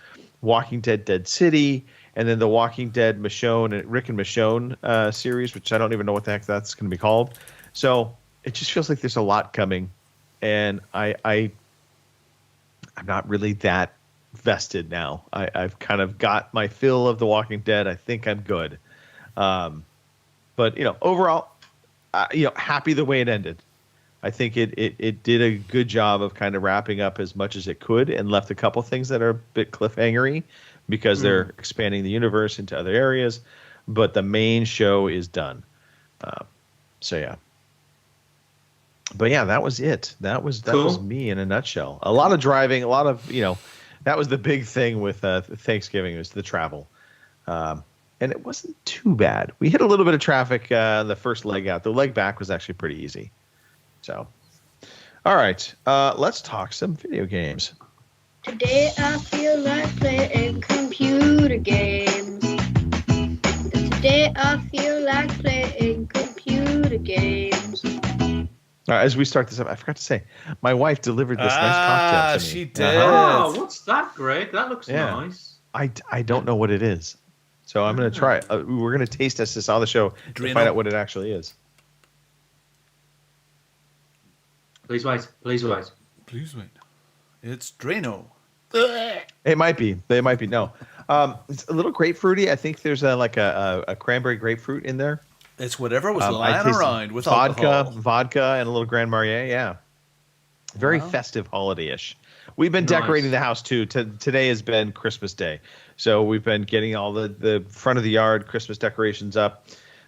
Walking Dead Dead City, and then The Walking Dead Michonne and Rick and Michonne series, which I don't even know what the heck that's going to be called. So it just feels like there's a lot coming, and I'm not really that vested now. I've kind of got my fill of The Walking Dead. I think I'm good. But overall, happy the way it ended. I think it did a good job of kind of wrapping up as much as it could, and left a couple things that are a bit cliffhangery because they're expanding the universe into other areas. But the main show is done. So yeah. But yeah, that was it. That was me in a nutshell. A lot of driving, a lot of, that was the big thing with Thanksgiving, was the travel. And it wasn't too bad. We hit a little bit of traffic the first leg out. The leg back was actually pretty easy. So, all right, let's talk some video games. Today I feel like playing computer games. Today I feel like playing computer games. As we start this up, I forgot to say, my wife delivered this nice cocktail to me. She did. Oh, what's that, Greg? That looks nice. I don't know what it is, so I'm going to try it. We're going to taste test this on the show to find out what it actually is. Please wait. Please wait. Please wait. It's Drano. It might be. They might be. No. It's a little grapefruity. I think there's a cranberry grapefruit in there. It's whatever was lying around with vodka, and a little Grand Marnier. Yeah, very festive, holiday-ish. We've been decorating the house too. Today has been Christmas Day, so we've been getting all the front of the yard Christmas decorations up.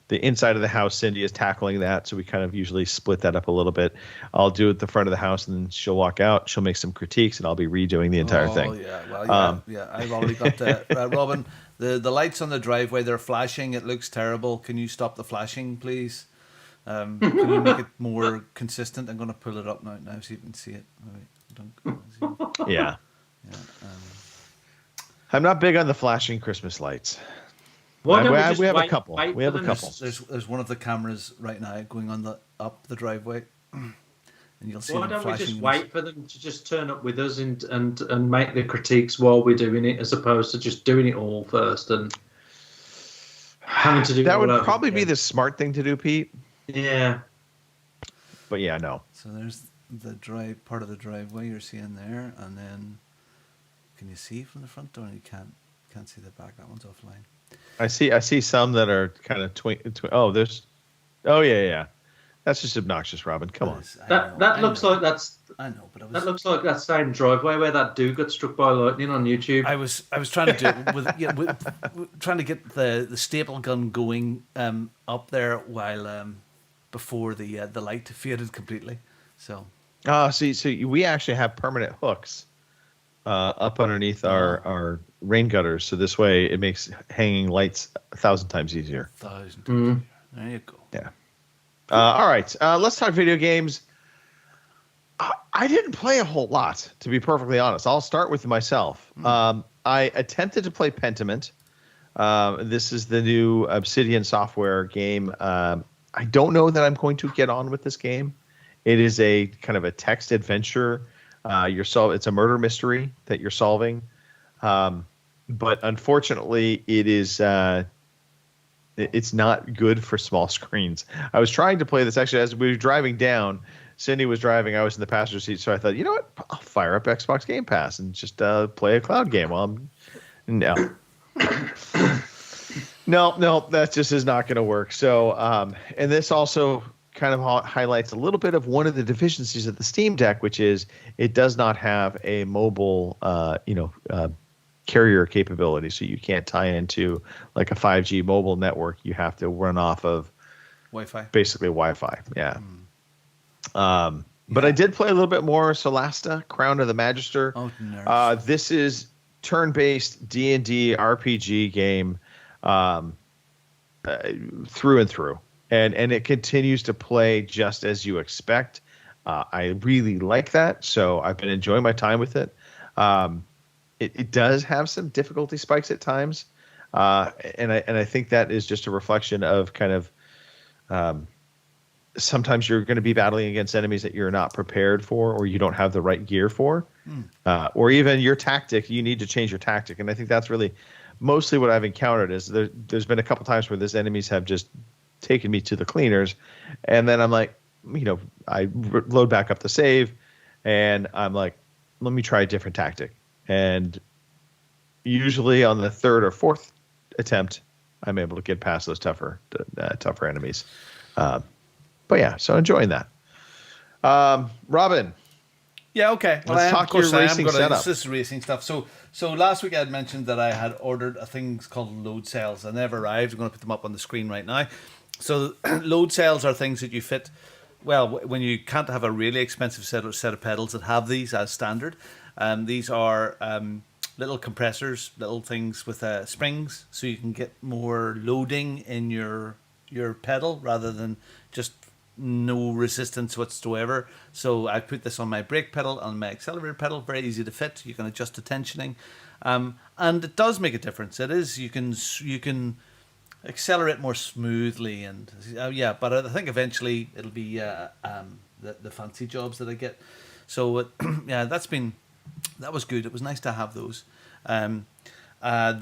The inside of the house, Cindy is tackling that, so we kind of usually split that up a little bit. I'll do it the front of the house, and then she'll walk out. She'll make some critiques, and I'll be redoing the entire thing. Oh yeah, well yeah. I've already got that. Robin, the lights on the driveway, they're flashing. It looks terrible. Can you stop the flashing, please? Can you make it more consistent? I'm going to pull it up now so you can see it. Yeah. I'm not big on the flashing Christmas lights. We have a couple. There's one of the cameras right now going on up the driveway, and you'll see. Why don't we just wait for them to just turn up with us and make the critiques while we're doing it, as opposed to just doing it all first and having to do that? Would probably be the smart thing to do, Pete. Yeah. But yeah, no. So there's the part of the driveway you're seeing there, and then can you see from the front door? You can't see the back. That one's offline. I see some that are kind of yeah. That's just obnoxious, Robin. Come on. That looks like that's. I know, but that looks like that same driveway where that dude got struck by lightning on YouTube. I was trying to do it with trying to get the staple gun going up there while before the light faded completely. So. See, we actually have permanent hooks up underneath our rain gutters, so this way it makes hanging lights 1,000 times easier. 1,000 times. There you go. Yeah. All right. Let's talk video games. I didn't play a whole lot, to be perfectly honest. I'll start with myself. I attempted to play Pentiment. This is the new Obsidian Software game. I don't know that I'm going to get on with this game. It is a kind of a text adventure. It's a murder mystery that you're solving. But unfortunately, it is it's not good for small screens. I was trying to play this actually as we were driving down. Cindy was driving. I was in the passenger seat, so I thought, you know what? I'll fire up Xbox Game Pass and just play a cloud game while I'm. No. No, that just is not going to work. So, and this also kind of highlights a little bit of one of the deficiencies of the Steam Deck, which is it does not have a mobile, carrier capability. So you can't tie into like a 5G mobile network. You have to run off of Wi-Fi. Basically Wi-Fi. Yeah. But I did play a little bit more Solasta, Crown of the Magister. Oh, nerds. This is turn-based D&D RPG game through and through. And it continues to play just as you expect. I really like that, so I've been enjoying my time with it. It does have some difficulty spikes at times, and I think that is just a reflection of kind of sometimes you're going to be battling against enemies that you're not prepared for, or you don't have the right gear for, or even your tactic. You need to change your tactic, and I think that's really mostly what I've encountered. Is there's been a couple times where these enemies have just taken me to the cleaners, and then I'm like, I load back up the save, and I'm like, let me try a different tactic, and usually on the third or fourth attempt, I'm able to get past those tougher enemies. But yeah, so enjoying that. Robin. Yeah, okay. Well, let's talk your racing setup. This is racing stuff. So last week I had mentioned that I had ordered things called load cells. They never arrived. I'm going to put them up on the screen right now. So load cells are things that you fit. Well, when you can't have a really expensive set of pedals that have these as standard. These are little compressors, little things with springs, so you can get more loading in your pedal rather than just no resistance whatsoever. So I put this on my brake pedal, on my accelerator pedal, very easy to fit. You can adjust the tensioning, and it does make a difference. It is you can accelerate more smoothly, and but I think eventually it'll be the fancy jobs that I get. So that was good. It was nice to have those.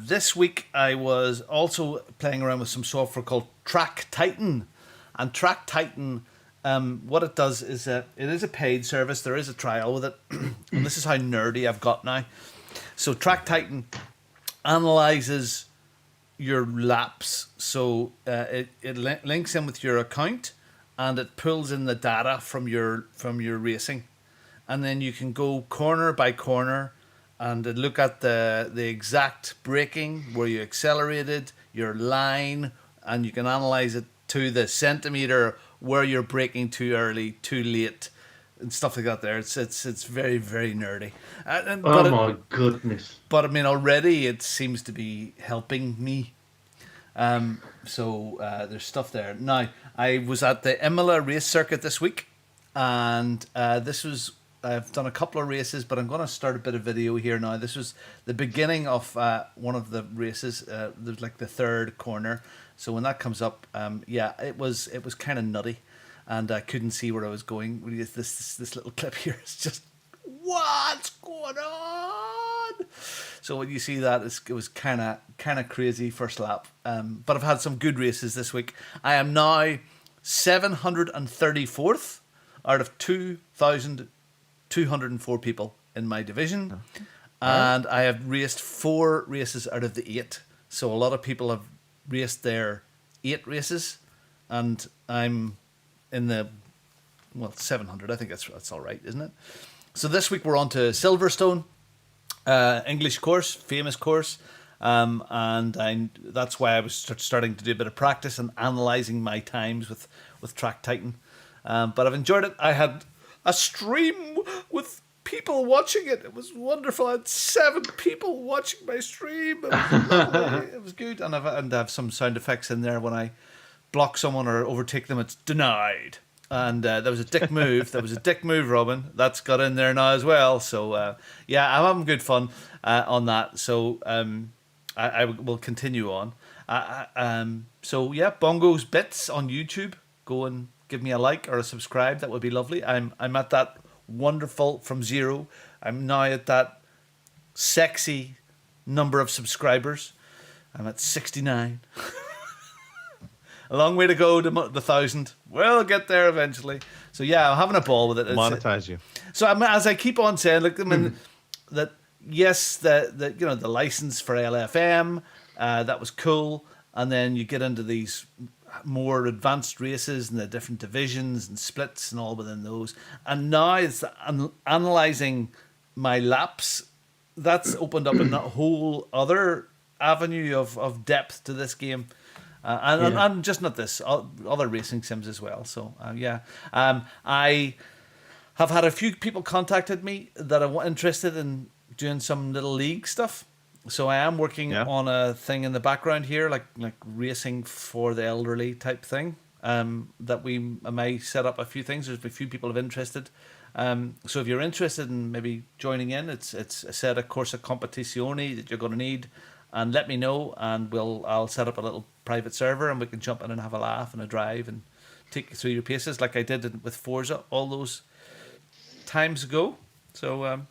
This week I was also playing around with some software called Track Titan. And Track Titan, what it does is it is a paid service. There is a trial with it. And this is how nerdy I've got now. So Track Titan analyzes your laps. So it links in with your account, and it pulls in the data from your racing. And then you can go corner by corner and look at the exact braking, where you accelerated, your line, and you can analyze it to the centimeter where you're braking too early, too late, and stuff like that. There, it's very, very nerdy. My goodness! But I mean, already it seems to be helping me. So there's stuff there. Now, I was at the Imola race circuit this week, and I've done a couple of races, but I'm going to start a bit of video here now. This was the beginning of one of the races. There's like the third corner. So when that comes up, it was kind of nutty, and I couldn't see where I was going. This little clip here is just, what's going on? So when you see that, it was kind of crazy first lap. But I've had some good races this week. I am now 734th out of 2,204 people in my division, and I have raced 4 races out of the 8. So a lot of people have raced their 8 races, and I'm in the 700. I think that's all right, isn't it? So this week we're on to Silverstone, English course, famous course, and that's why I was starting to do a bit of practice and analysing my times with Track Titan. But I've enjoyed it. I had a stream with people watching it. It was wonderful. I had 7 people watching my stream. It was lovely. It was good. And I have some sound effects in there. When I block someone or overtake them, it's denied. And there was a dick move. There was a dick move, Robin. That's got in there now as well. So, yeah, I'm having good fun on that. So I will continue on. So, yeah, Bongo's Bits on YouTube. Go and give me a like or a subscribe. That would be lovely. I'm at that wonderful from 0. I'm now at that sexy number of subscribers. I'm at 69. A long way to go to the 1,000. We'll get there eventually. So yeah, I'm having a ball with it. Monetize you. So as I keep on saying, look, I mean, that yes, the you know, the license for LFM, that was cool, and then you get into these more advanced races and the different divisions and splits and all within those. And now it's analyzing my laps. That's opened up a whole other avenue of depth to this game. And just not this, other racing sims as well. So, I have had a few people contacted me that are interested in doing some little league stuff. So I am working on a thing in the background here, like racing for the elderly type thing, that I may set up a few things. There's a few people have interested. So if you're interested in maybe joining in, it's a set of Corsa Competizione that you're going to need. And let me know, and I'll set up a little private server, and we can jump in and have a laugh and a drive and take you through your paces like I did with Forza all those times ago. So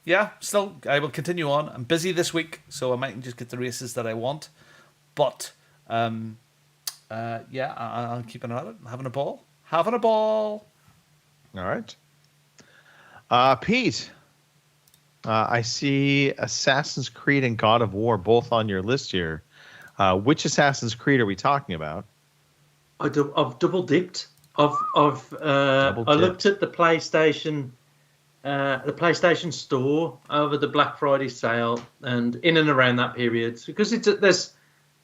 still I will continue on. I'm busy this week, so I mightn't just get the races that I want, but I'm keeping at it, having a ball. All right. Pete. I see Assassin's Creed and God of War both on your list here. Which Assassin's Creed are we talking about? I've double dipped. I looked at the PlayStation store over the Black Friday sale and in and around that period, because there's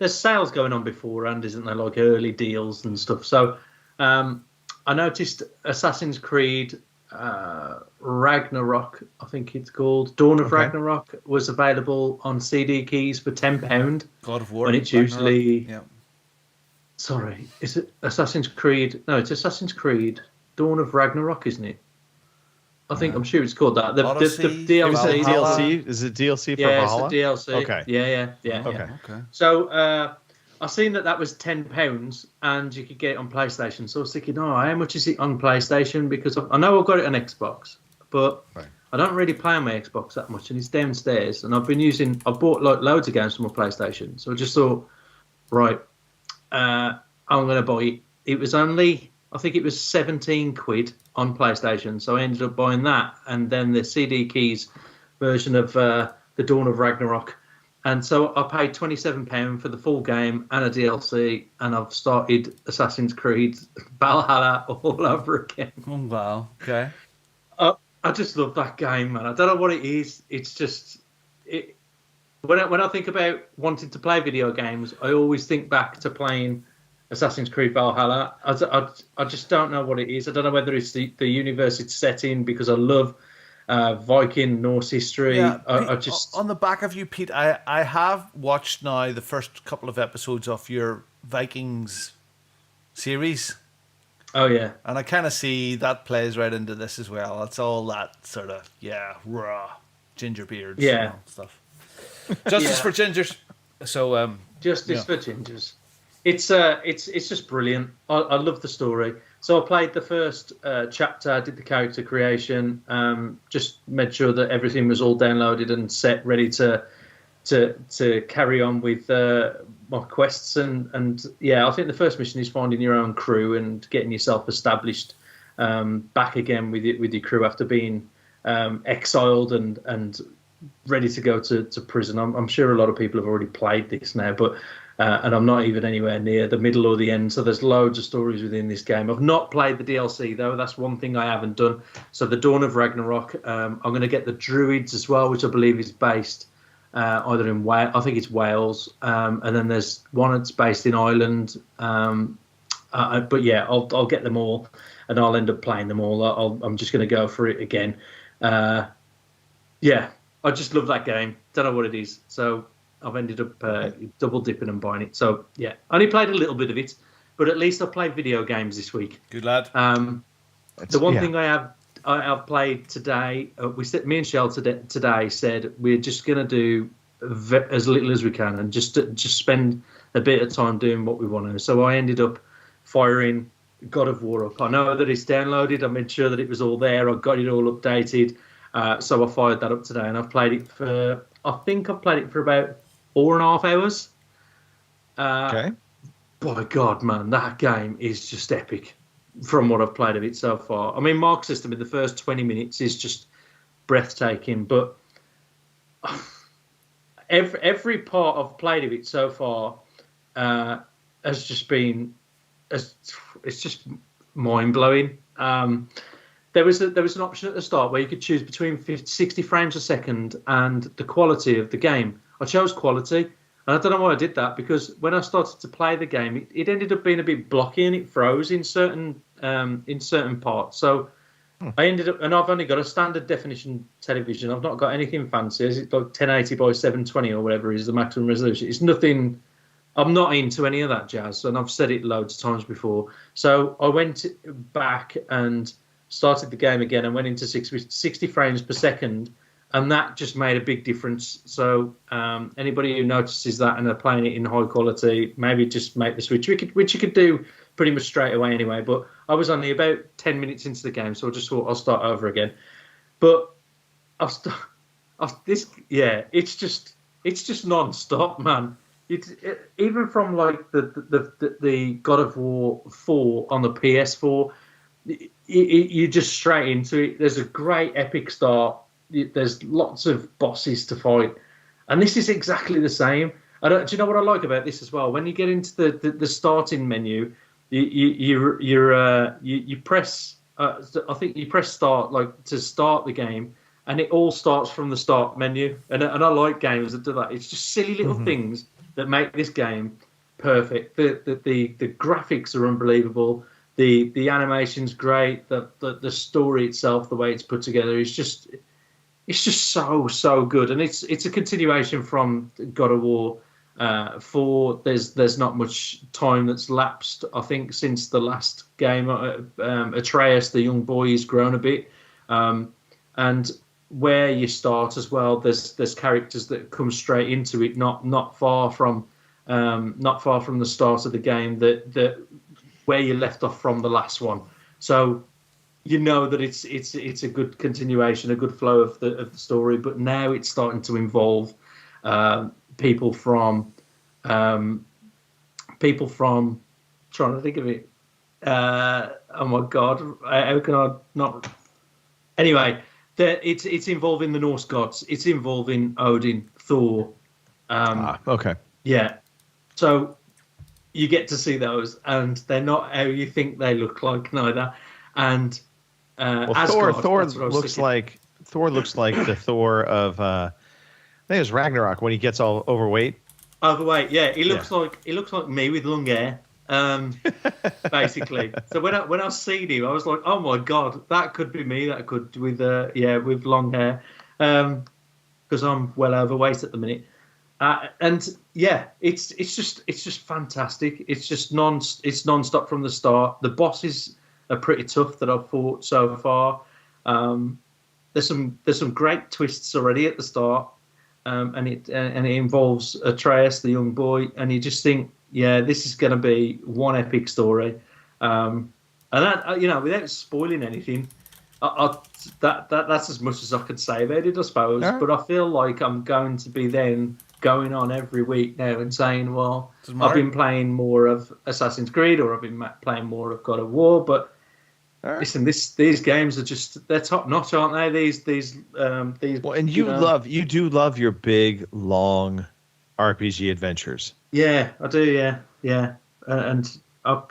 sales going on beforehand, isn't there? Like early deals and stuff. So I noticed Assassin's Creed. Ragnarok, I think it's called. Dawn of Ragnarok was available on CD keys for £10. God of War. And it's usually... Sorry, is it Assassin's Creed? No, it's Assassin's Creed. Dawn of Ragnarok, isn't it? I'm sure it's called that. The DLC. DLC? Is it DLC for Valhalla? Yeah, it's the DLC. Okay. Yeah. Okay. So, I seen that was £10 and you could get it on PlayStation. So I was thinking, how much is it on PlayStation? Because I know I've got it on Xbox, but I don't really play on my Xbox that much, and it's downstairs. And I've bought like loads of games for my PlayStation. So I just thought, right, I'm going to buy it. It was only, I think it was 17 quid on PlayStation. So I ended up buying that, and then the CD keys version of the Dawn of Ragnarok. And so I paid £27 for the full game and a DLC, and I've started Assassin's Creed Valhalla all over again. Oh, wow. Okay. I just love that game, man. I don't know what it is. It's just... When I think about wanting to play video games, I always think back to playing Assassin's Creed Valhalla. I just don't know what it is. I don't know whether it's the universe it's set in, because I love... Viking, Norse history. Yeah, I just on the back of you, Pete. I have watched now the first couple of episodes of your Vikings series. Oh yeah, and I kind of see that plays right into this as well. It's all that sort of raw ginger beards, and all stuff. Justice for gingers. So justice for gingers. It's just brilliant. I love the story. So I played the first chapter, did the character creation, just made sure that everything was all downloaded and set, ready to carry on with my quests. And I think the first mission is finding your own crew and getting yourself established back again with your crew after being exiled and ready to go to prison. I'm sure a lot of people have already played this now, but and I'm not even anywhere near the middle or the end. So there's loads of stories within this game. I've not played the DLC though. That's one thing I haven't done. So the Dawn of Ragnarok. I'm going to get the Druids as well, which I believe is based either in Wales. I think it's Wales. And then there's one that's based in Ireland. But yeah, I'll get them all, and I'll end up playing them all. I'm just going to go for it again. Yeah, I just love that game. Don't know what it is. So I've ended up double dipping and buying it. So yeah, I only played a little bit of it, but at least I played video games this week. Good lad. The one thing I've played today, me and Shell today said we're just going to do as little as we can and just spend a bit of time doing what we want to. So I ended up firing God of War up. I know that it's downloaded. I made sure that it was all there. I got it all updated. So I fired that up today, and I've played it for. I think I've played it for about 4.5 hours. Okay. By God, man, that game is just epic. From what I've played of it so far, I mean, Mark System in the first 20 minutes is just breathtaking. But every part I've played of it so far has just been. It's just mind blowing. There was an option at the start where you could choose between 60 frames a second and the quality of the game. I chose quality, and I don't know why I did that, because when I started to play the game, it ended up being a bit blocky and it froze in certain parts. So I ended up, and I've only got a standard definition television. I've not got anything fancy. It's like 1080 by 720 or whatever is the maximum resolution. It's nothing. I'm not into any of that jazz, and I've said it loads of times before. So I went back and started the game again and went into 60 frames per second, and that just made a big difference. So anybody who notices that and are playing it in high quality, maybe just make the switch, which you could do pretty much straight away anyway. But I was only about 10 minutes into the game, so I just thought I'll start over again. But it's just non-stop, man. Even from like the God of War 4 on the PS4, you're just straight into it. There's a great epic start. There's lots of bosses to fight, and this is exactly the same. Do you know what I like about this as well? When you get into the starting menu, you press. I think you press start like to start the game, and it all starts from the start menu. And I like games that do that. It's just silly little things that make this game perfect. The graphics are unbelievable. The animation's great. The story itself, the way it's put together, is just so good. And it's a continuation from God of War 4. There's not much time that's lapsed, I think, since the last game. Atreus, the young boy, has grown a bit, and where you start as well, there's characters that come straight into it, not far from the start of the game, that where you left off from the last one. So you know that it's a good continuation, a good flow of the story. But now it's starting to involve people from trying to think of it. Oh my God, how can I not? Anyway. It's involving the Norse gods. It's involving Odin, Thor. Okay. Yeah. So you get to see those, and they're not how you think they look like neither. And Asgard, Thor looks like the Thor of I think it was Ragnarok when he gets all overweight. Overweight, yeah. He looks like me with long hair. Basically. So when I seen him, I was like, oh my God, that could be me. That could with long hair, because I'm well overweight at the minute. And yeah, it's just fantastic. It's just non-stop from the start. The bosses are pretty tough that I've fought so far. There's some great twists already at the start, and it involves Atreus, the young boy, and you just think, yeah, this is going to be one epic story, and that, without spoiling anything, that's as much as I could say about it, I suppose. Right. But I feel like I'm going to be then going on every week now and saying, well, I've been playing more of Assassin's Creed, or I've been playing more of God of War. But listen, these games are they're top notch, aren't they? These. Well, and you do love your big long RPG adventures. Yeah, I do. Yeah, and I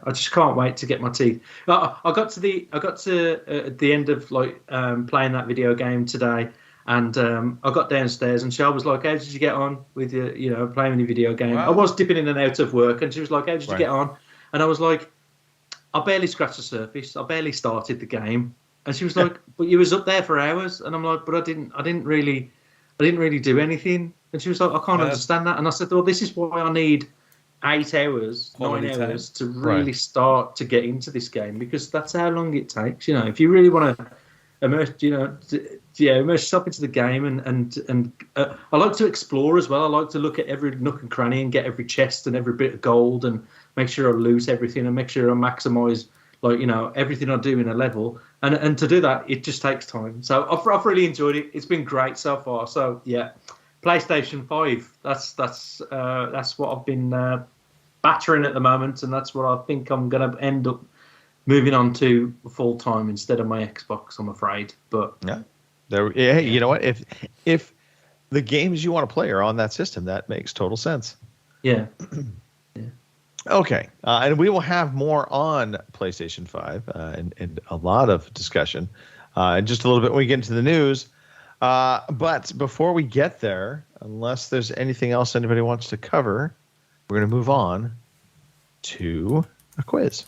just can't wait to get my teeth. I got to the end of playing that video game today, and I got downstairs, and Shell was like, "How did you get on with your playing your video game?" Wow. I was dipping in and out of work, and she was like, "How did you get on?" And I was like, "I barely scratched the surface. I barely started the game." And she was like, "But you was up there for hours," and I'm like, "But I didn't really do anything." And she was like, "I can't understand that." And I said, "Well, this is why I need 8 hours, Quality 9 time. hours to really Right. start to get into this game, because that's how long it takes. If you really want to immerse, immerse yourself into the game, and I like to explore as well. I like to look at every nook and cranny and get every chest and every bit of gold and make sure I loot everything and make sure I maximize everything I do in a level. And to do that, it just takes time. So I've really enjoyed it. It's been great so far. So yeah. PlayStation 5. That's what I've been battering at the moment, and that's what I think I'm going to end up moving on to full time instead of my Xbox, I'm afraid. But Hey, you know what? If the games you want to play are on that system, that makes total sense. yeah. Okay, and we will have more on PlayStation 5 and a lot of discussion in just a little bit when we get into the news. But before we get there, unless there's anything else anybody wants to cover, we're going to move on to a quiz.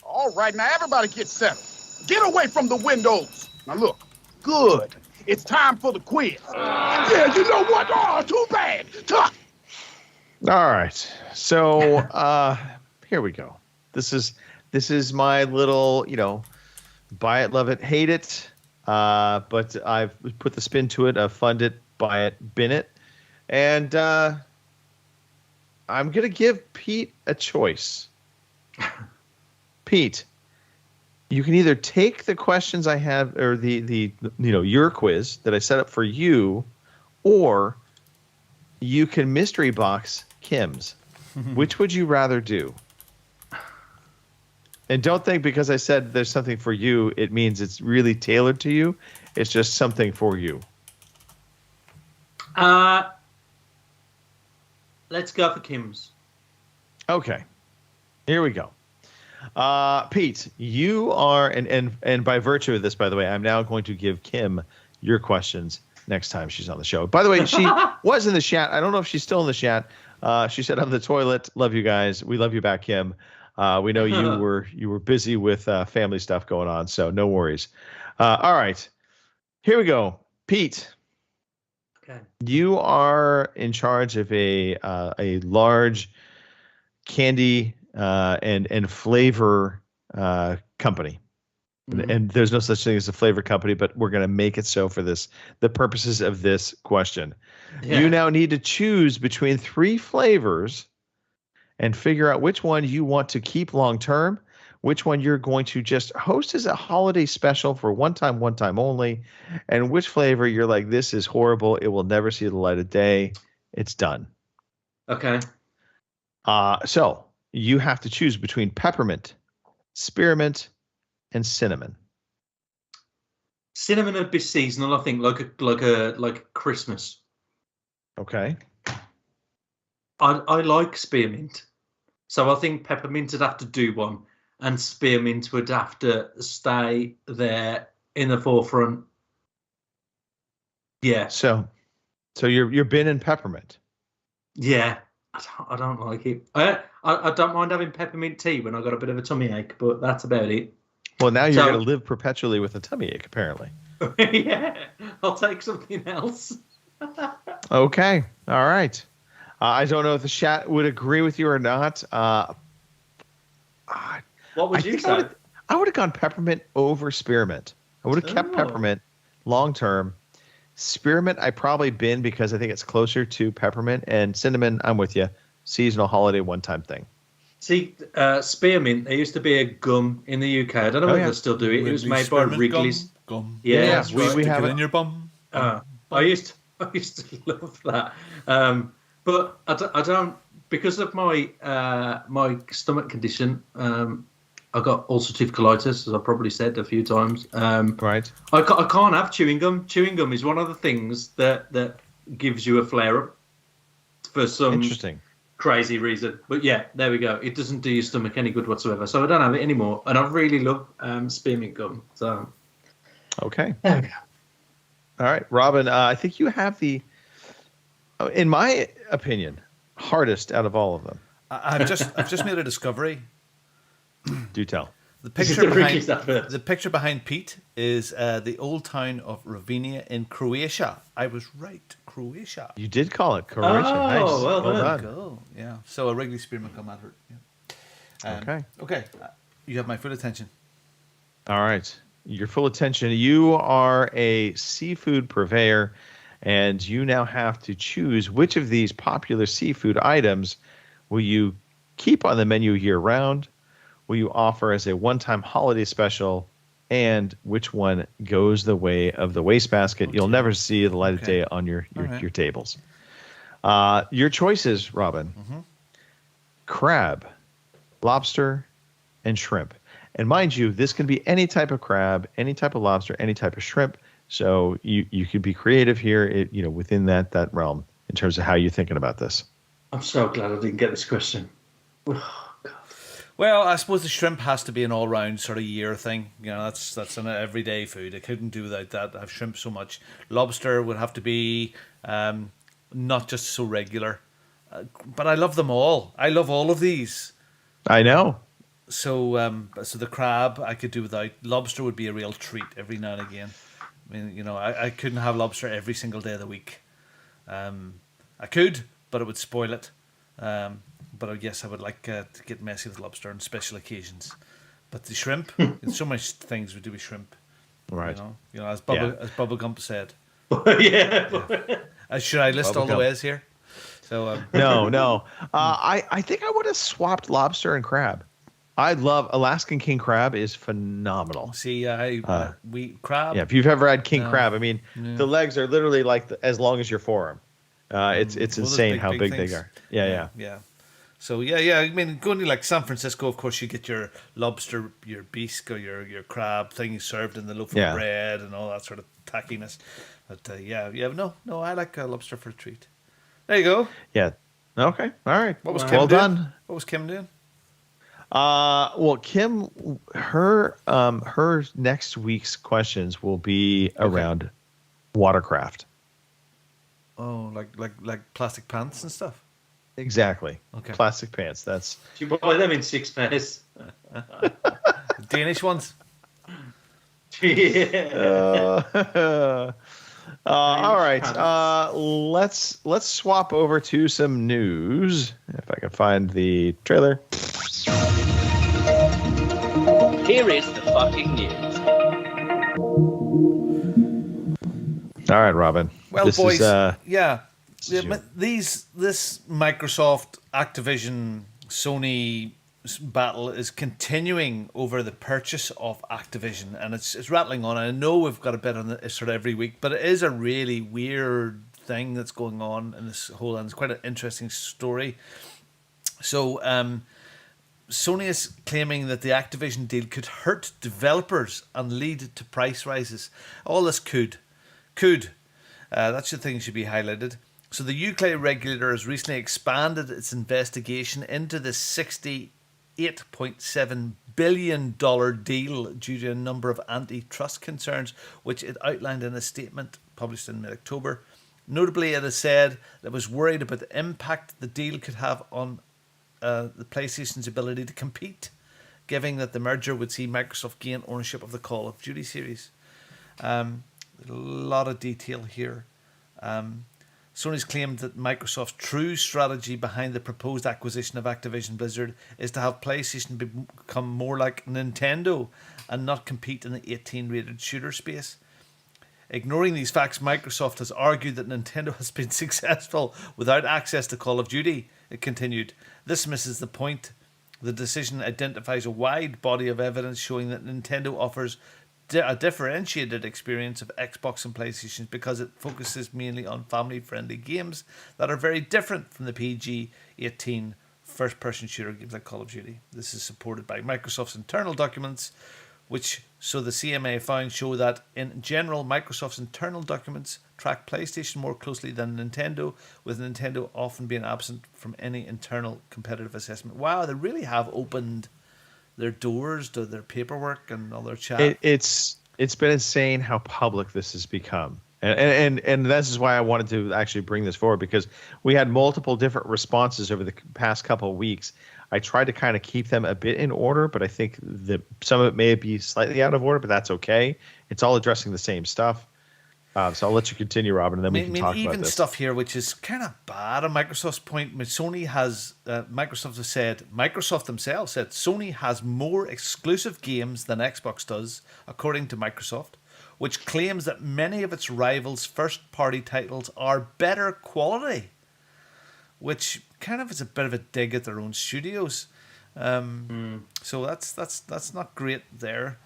All right, now everybody get settled. Get away from the windows. Now look, good. It's time for the quiz. Yeah, you know what? Oh, too bad. Tuck. All right, so here we go. This is my little, buy it, love it, hate it. But I've put the spin to it. I've fund it, buy it, bin it. And I'm going to give Pete a choice. Pete, you can either take the questions I have, or the your quiz that I set up for you, or you can mystery box Kim's. Which would you rather do? And don't think because I said there's something for you, it means it's really tailored to you. It's just something for you. Let's go for Kim's. Okay. Here we go. Pete, you are, and by virtue of this, by the way, I'm now going to give Kim your questions next time she's on the show. By the way, she was in the chat. I don't know if she's still in the chat. She said, "I'm the toilet. Love you guys. We love you back, Kim. We know you were busy with family stuff going on, so no worries." All right, here we go, Pete. Okay. You are in charge of a large candy and flavor company, and there's no such thing as a flavor company, but we're going to make it so for the purposes of this question. Yeah. You now need to choose between 3 flavors and figure out which one you want to keep long term, which one you're going to just host as a holiday special for one time only, and which flavor you're like, this is horrible, it will never see the light of day, it's done. Okay. So you have to choose between peppermint, spearmint, and cinnamon. Cinnamon would be seasonal, I think, like Christmas. Okay. I like spearmint, so I think peppermint would have to do one, and spearmint would have to stay there in the forefront. Yeah. So you're binning peppermint. Yeah. I don't like it. I don't mind having peppermint tea when I got a bit of a tummy ache, but that's about it. Well, now you're going to live perpetually with a tummy ache, apparently. Yeah, I'll take something else. Okay. All right. I don't know if the chat would agree with you or not. What would you say? I would have gone peppermint over spearmint. I would have kept peppermint long term. Spearmint, I probably bin because I think it's closer to peppermint. And cinnamon, I'm with you. Seasonal, holiday, one-time thing. See, spearmint, there used to be a gum in the UK. I don't know whether they still do it. It was made by Wrigley's. Gum. Yeah, we have it in your bum. I used to love that. But I don't, because of my my stomach condition. I got ulcerative colitis, as I probably said a few times. Right. I can't have chewing gum. Chewing gum is one of the things that gives you a flare up for some Interesting. crazy reason. But yeah, there we go. It doesn't do your stomach any good whatsoever. So I don't have it anymore. And I really love spearmint gum. So Okay. there we go. All right, Robin. I think you have the, in my opinion, hardest out of all of them. I've just made a discovery. Do tell. The This is picture the behind Ricky's advert. the picture behind Pete is the old town of Ravinia in Croatia. I was right, Croatia. You did call it Croatia. Oh, Nice. well done. done. Go. Yeah. So a Wrigley Spearmint come at her. Yeah. Okay. Okay. You have my full attention. All right. Your full attention. You are a seafood purveyor, and you now have to choose which of these popular seafood items will you keep on the menu year-round, will you offer as a one-time holiday special, and which one goes the way of the wastebasket. You'll never see the light of day on your right. tables. Your choices, Robin. Crab, lobster, and shrimp. And mind you, this can be any type of crab, any type of lobster, any type of shrimp. So you could be creative here, within that realm in terms of how you're thinking about this. I'm so glad I didn't get this question. Oh, God. Well, I suppose the shrimp has to be an all-round sort of year thing. That's an everyday food. I couldn't do without that. I have shrimp so much. Lobster would have to be not just so regular. But I love them all. I love all of these. I know. So the crab I could do without. Lobster would be a real treat every now and again. I mean, I couldn't have lobster every single day of the week. I could, but it would spoil it. But yes, I would like to get messy with lobster on special occasions. But the shrimp, so much things we do with shrimp. Right. As Bubba Gump said. Yeah. Should I list Bubba all the Gump. ways here? So No. I think I would have swapped lobster and crab. I love Alaskan king crab is phenomenal. See, crab. Yeah, if you've ever had king No. crab, I mean, the legs are literally like as long as your forearm. It's those insane how big things. they are. Yeah. So yeah. I mean, going to like San Francisco, of course, you get your lobster, your bisque, or your crab thing served in the loaf of bread and all that sort of tackiness. But no, I like lobster for a treat. There you go. Yeah. Okay. All right. What was well Kim doing? done. What was Kim doing? Well, Kim, her next week's questions will be around watercraft. Oh, like plastic pants and stuff. Exactly. Okay. Plastic pants. That's. Do you buy them in 6 pairs? Danish ones. Yeah. All right. Let's swap over to some news. If I can find the trailer. Here is the fucking news. All right, Robin. Well, this boys, is, this Microsoft, Activision, Sony battle is continuing over the purchase of Activision, and it's rattling on. I know we've got a bit on it sort of every week, but it is a really weird thing that's going on in this whole, and it's quite an interesting story. So, Sony is claiming that the Activision deal could hurt developers and lead to price rises. All this could. That's the thing that should be highlighted. So the UK regulator has recently expanded its investigation into the $68.7 billion deal due to a number of antitrust concerns, which it outlined in a statement published in mid-October. Notably, it has said that it was worried about the impact the deal could have on the PlayStation's ability to compete, given that the merger would see Microsoft gain ownership of the Call of Duty series. A lot of detail here. Sony's claimed that Microsoft's true strategy behind the proposed acquisition of Activision Blizzard is to have PlayStation become more like Nintendo and not compete in the 18-rated shooter space. Ignoring these facts, Microsoft has argued that Nintendo has been successful without access to Call of Duty. It continued, "This misses the point. The decision identifies a wide body of evidence showing that Nintendo offers a differentiated experience of Xbox and PlayStation because it focuses mainly on family-friendly games that are very different from the PG-18 first-person shooter games like Call of Duty. This is supported by Microsoft's internal documents, which, so the CMA found, show that in general, Microsoft's internal documents track PlayStation more closely than Nintendo, with Nintendo often being absent from any internal competitive assessment." Wow, they really have opened their doors to their paperwork and all their chat. It's been insane how public this has become. And this is why I wanted to actually bring this forward, because we had multiple different responses over the past couple of weeks. I tried to kind of keep them a bit in order, but I think that some of it may be slightly out of order, but that's okay. It's all addressing the same stuff. So I'll let you continue, Robin, and then we can talk about even this. stuff here which is kind of bad on Microsoft's point. I mean, Microsoft themselves said Sony has more exclusive games than Xbox does, according to Microsoft, which claims that many of its rivals' first-party titles are better quality, which kind of is a bit of a dig at their own studios. So that's not great there.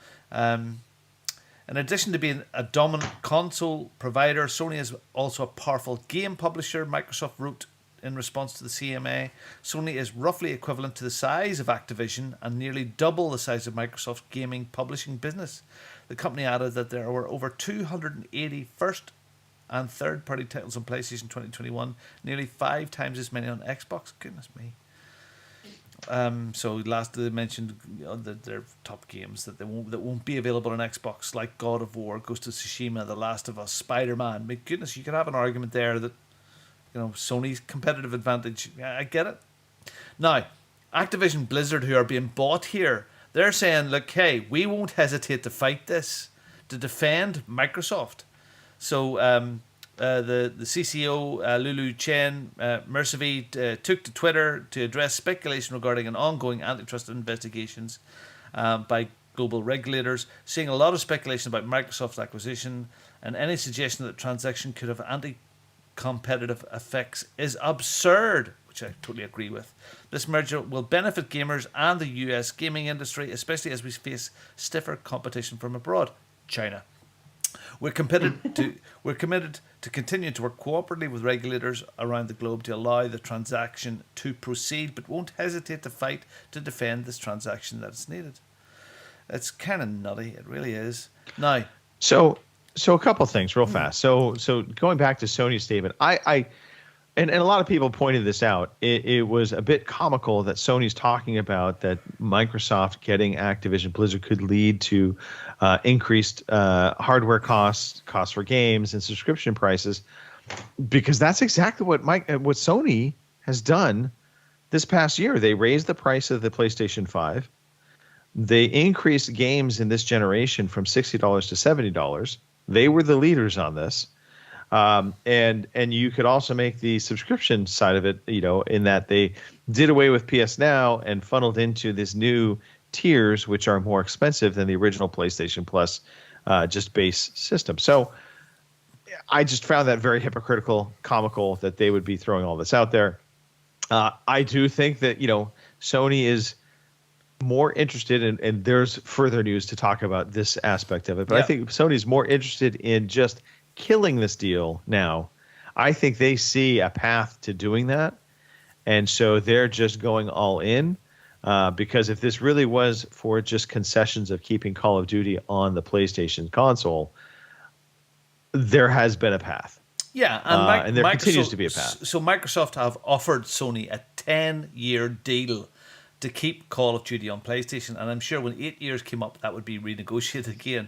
In addition to being a dominant console provider, Sony is also a powerful game publisher, Microsoft wrote in response to the CMA. Sony is roughly equivalent to the size of Activision and nearly double the size of Microsoft's gaming publishing business. The company added that there were over 280 first and third-party titles on PlayStation 2021, nearly 5 times as many on Xbox. Goodness me. So last they mentioned their top games that won't be available on Xbox, like God of War, Ghost of Tsushima, The Last of Us, Spider-Man. My goodness, you could have an argument there that Sony's competitive advantage. I get it. Now, Activision Blizzard, who are being bought here, they're saying, look, hey, we won't hesitate to fight this, to defend Microsoft. So the CCO, Lulu Chen Mercivi, took to Twitter to address speculation regarding an ongoing antitrust investigations by global regulators, seeing a lot of speculation about Microsoft's acquisition, and any suggestion that the transaction could have anti-competitive effects is absurd, which I totally agree with. This merger will benefit gamers and the US gaming industry, especially as we face stiffer competition from abroad, China. We're committed to continue to work cooperatively with regulators around the globe to allow the transaction to proceed, but won't hesitate to fight to defend this transaction that is needed. It's kind of nutty. It really is. Now, so a couple things real fast. So going back to Sony's statement, and a lot of people pointed this out. It was a bit comical that Sony's talking about that Microsoft getting Activision Blizzard could lead to increased hardware costs for games, and subscription prices, because that's exactly what Sony has done this past year. They raised the price of the PlayStation 5. They increased games in this generation from $60 to $70. They were the leaders on this. And you could also make the subscription side of it, in that they did away with PS Now and funneled into this new tiers, which are more expensive than the original PlayStation Plus, just base system. So I just found that very hypocritical, comical that they would be throwing all this out there. I do think that, Sony is more interested in, and there's further news to talk about this aspect of it, but I think Sony's more interested in just killing this deal now. I think they see a path to doing that, and so they're just going all in, because if this really was for just concessions of keeping Call of Duty on the PlayStation console, there has been a path. Yeah, and there continues to be a path. So Microsoft have offered Sony a 10-year deal to keep Call of Duty on PlayStation, and I'm sure when 8 years came up, that would be renegotiated again.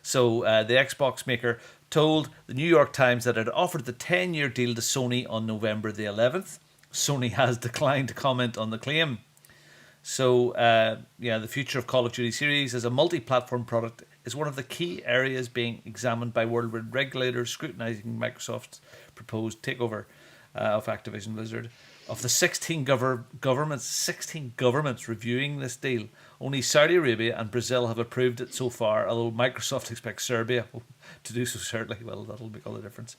So the Xbox maker told the New York Times that it offered the 10-year deal to Sony on November the 11th. Sony has declined to comment on the claim. So, the future of Call of Duty series as a multi-platform product is one of the key areas being examined by worldwide regulators scrutinizing Microsoft's proposed takeover of Activision Blizzard. Of the 16 governments reviewing this deal, only Saudi Arabia and Brazil have approved it so far, although Microsoft expects Serbia to do so shortly. Well, that'll make all the difference.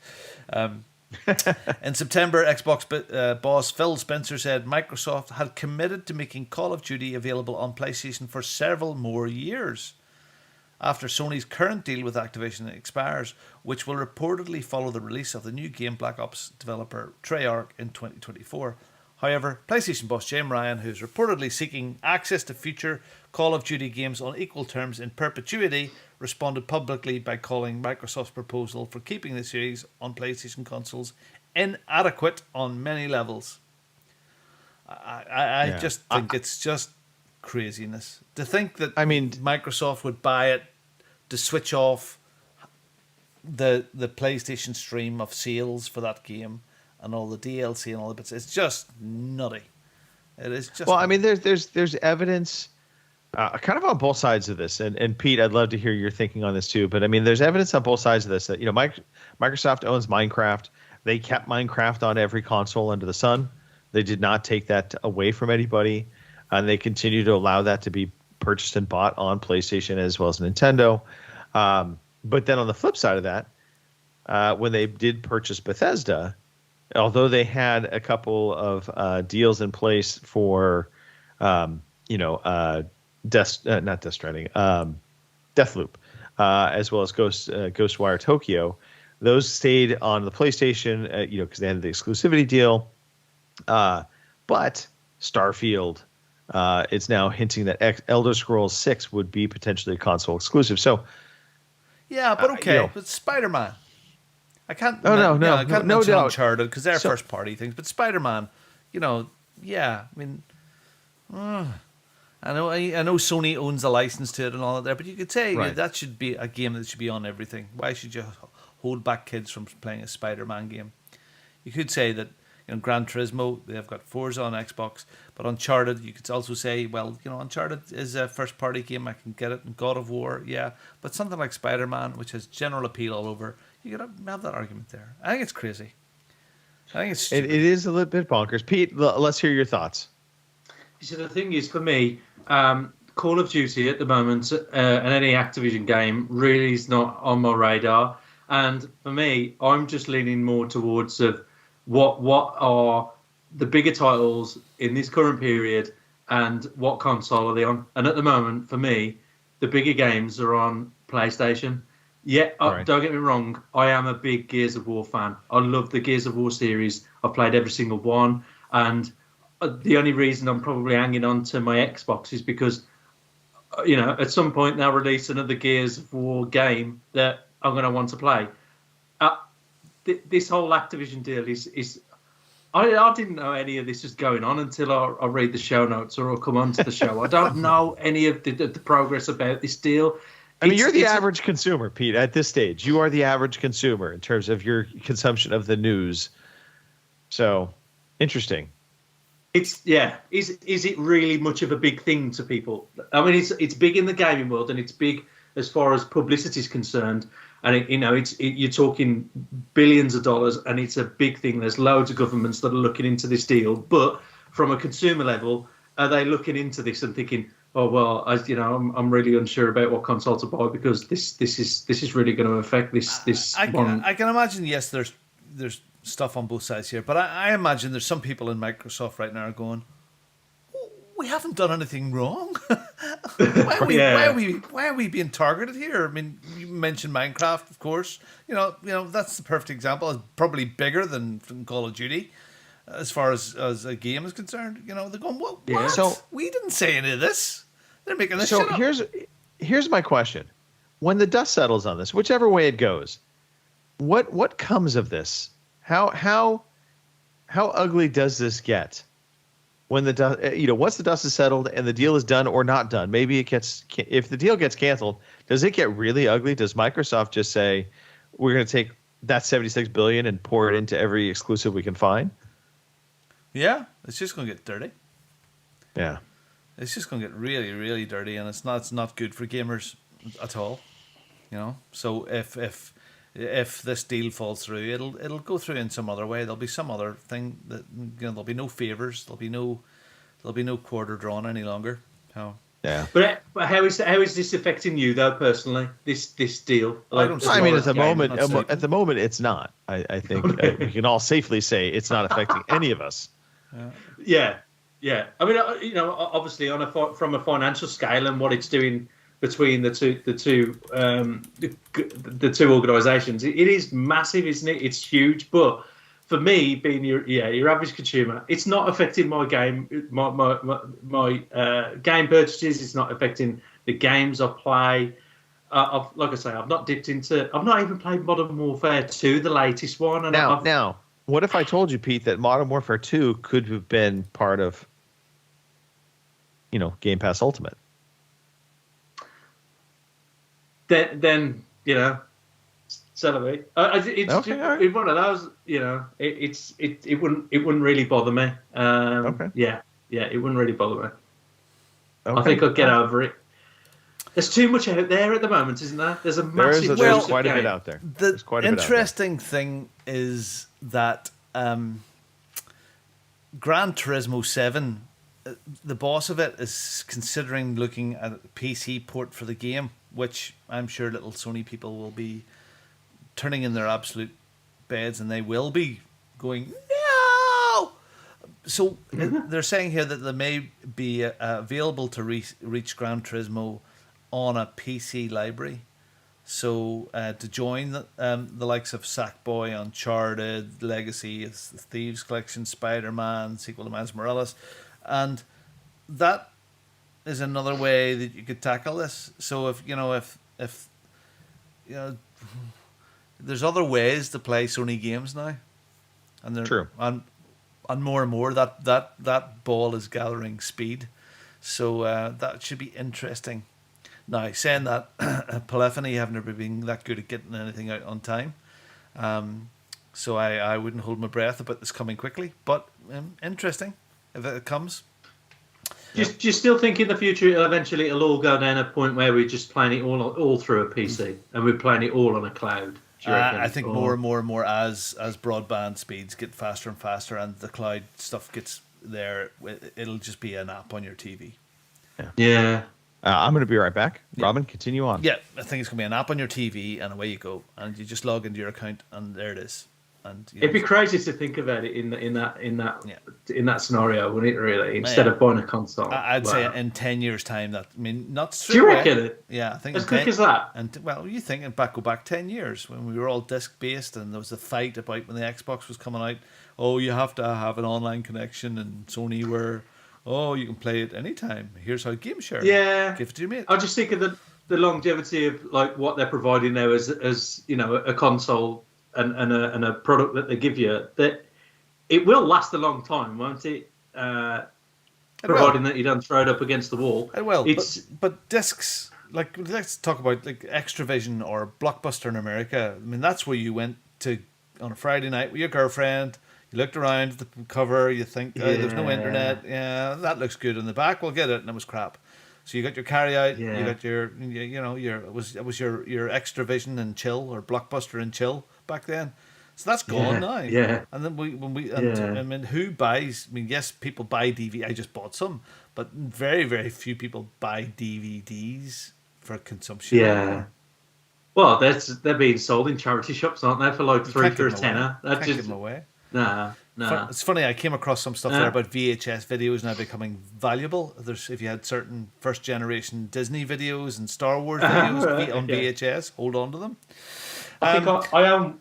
In September, Xbox boss Phil Spencer said Microsoft had committed to making Call of Duty available on PlayStation for several more years after Sony's current deal with Activision expires, which will reportedly follow the release of the new game Black Ops developer Treyarch in 2024. However, PlayStation boss Jim Ryan, who is reportedly seeking access to future Call of Duty games on equal terms in perpetuity, responded publicly by calling Microsoft's proposal for keeping the series on PlayStation consoles inadequate on many levels. I just think it's just craziness to think that Microsoft would buy it to switch off the PlayStation stream of sales for that game and all the DLC and all the bits. It's just nutty. It is just there's evidence kind of on both sides of this, and Pete, I'd love to hear your thinking on this too. But I mean, there's evidence on both sides of this that Microsoft owns Minecraft. They kept Minecraft on every console under the sun. They did not take that away from anybody, and they continue to allow that to be purchased and bought on PlayStation as well as Nintendo. But then on the flip side of that, when they did purchase Bethesda, although they had a couple of deals in place for, not Death Stranding, Deathloop, as well as Ghostwire Tokyo, those stayed on the PlayStation, because they had the exclusivity deal. But Starfield, it's now hinting that Elder Scrolls 6 would be potentially a console exclusive. So, yeah, but okay, but Spider-Man. I can't. No mention doubt. Uncharted because they're first party things, but Spider-Man, I mean, I know Sony owns the license to it and all that there, but you could say that should be a game that should be on everything. Why should you hold back kids from playing a Spider-Man game? You could say that Gran Turismo, they've got Forza on Xbox, but Uncharted, you could also say, well, Uncharted is a first party game, I can get it, and God of War, yeah, but something like Spider-Man, which has general appeal all over, you could have that argument there. I think it's crazy. I think it's it is a little bit bonkers. Pete, let's hear your thoughts. So the thing is, for me, Call of Duty at the moment and any Activision game really is not on my radar. And for me, I'm just leaning more towards what are the bigger titles in this current period and what console are they on. And at the moment, for me, the bigger games are on PlayStation. Yeah, don't get me wrong, I am a big Gears of War fan. I love the Gears of War series. I've played every single one. And the only reason I'm probably hanging on to my Xbox is because, at some point they'll release another Gears of War game that I'm going to want to play. This whole Activision deal is I didn't know any of this was going on until I read the show notes or I'll come onto the show. I don't know any of the progress about this deal. I mean, you're the average consumer, Pete, at this stage. You are the average consumer in terms of your consumption of the news. So, interesting. Is it really much of a big thing to people? I mean, it's big in the gaming world and it's big as far as publicity is concerned. And you're talking billions of dollars, and it's a big thing. There's loads of governments that are looking into this deal, but from a consumer level, are they looking into this and thinking, oh well, I'm really unsure about what console to buy because this is really going to affect this one. I can imagine. Yes, there's stuff on both sides here, but I imagine there's some people in Microsoft right now going, we haven't done anything wrong. Why are we being targeted here? I mean, you mentioned Minecraft, of course. That's the perfect example. It's probably bigger than Call of Duty as far as a game is concerned. They're going, what? Yeah. So we didn't say any of this. They're making this shit up. So here's my question: when the dust settles on this, whichever way it goes, what comes of this? How ugly does this get? When the dust, once the dust is settled and the deal is done or not done, maybe if the deal gets canceled, does it get really ugly? Does Microsoft just say, we're going to take that $76 billion and pour it into every exclusive we can find? Yeah, it's just going to get dirty. Yeah, it's just going to get really, really dirty, and it's not good for gamers at all. So if this deal falls through, it'll go through in some other way. There'll be some other thing that there'll be no favors. There'll be no quarter drawn any longer. Yeah. But how is this affecting you though personally? This deal? At the moment it's not. I think we can all safely say it's not affecting any of us. Yeah. I mean, obviously from a financial scale and what it's doing between the two organisations, it is massive, isn't it? It's huge. But for me, being your average consumer, it's not affecting my game game purchases. It's not affecting the games I play. Like I say, I've not even played Modern Warfare 2, the latest one. And now, what if I told you, Pete, that Modern Warfare 2 could have been part of, Game Pass Ultimate? Then celebrate. It's one of those. It wouldn't really bother me. Okay. Yeah, it wouldn't really bother me. I think I'd get over it. There's too much out there at the moment, isn't there? There's a massive there's quite a bit out there. The quite a bit interesting thing is that Gran Turismo 7, the boss of it is considering looking at a PC port for the game, which I'm sure little Sony people will be turning in their absolute beds, and they will be going, no! So they're saying here that they may be available to reach Gran Turismo on a PC library. So to join the likes of Sackboy, Uncharted, Legacy, Thieves Collection, Spider-Man, sequel to Miles Morales, and that is another way that you could tackle this. So if there's other ways to play Sony games now, and True. and more that ball is gathering speed, so that should be interesting. Now, saying that, Polyphony have never been that good at getting anything out on time, so I wouldn't hold my breath about this coming quickly, but interesting if it comes. Do you still think in the future it'll all go down a point where we're just playing it all through a PC and we're playing it all on a cloud? Do you reckon? I think more and more as broadband speeds get faster and faster and the cloud stuff gets there, it'll just be an app on your TV. Yeah. I'm going to be right back. Robin, continue on. Yeah, I think it's going to be an app on your TV, and away you go, and you just log into your account, and there it is. And it'd be crazy to think about it in that scenario, wouldn't it? Really, instead of buying a console. I'd say in 10 years' time. Not straight Do you away. reckon it? Yeah, I think as quick as that. And you think go back 10 years when we were all disc based, and there was a fight about when the Xbox was coming out. Oh, you have to have an online connection, and Sony were, you can play it anytime. Here's how game share. Yeah, give it to your mate. I just think of the longevity of like what they're providing now as a console. And a product that they give you, that it will last a long time, won't it? Providing that you don't throw it up against the wall. It will. But discs, like, let's talk about like Extravision or Blockbuster in America. I mean, that's where you went to on a Friday night with your girlfriend. You looked around at the cover. You think there's no internet. Yeah, that looks good in the back. We'll get it, and it was crap. So you got your carry out. Yeah. You got your it was your Extravision and Chill or Blockbuster and Chill back then. So that's gone now. Yeah. And then I mean, who buys? I mean, yes, people buy DVD. I just bought some, but very, very few people buy DVDs for consumption. Yeah. Well, they're being sold in charity shops, aren't they? For like $3 for a tenner. Can't give them away. No. It's funny. I came across some stuff there about VHS videos now becoming valuable. If you had certain first generation Disney videos and Star Wars videos on VHS, hold on to them. I think I own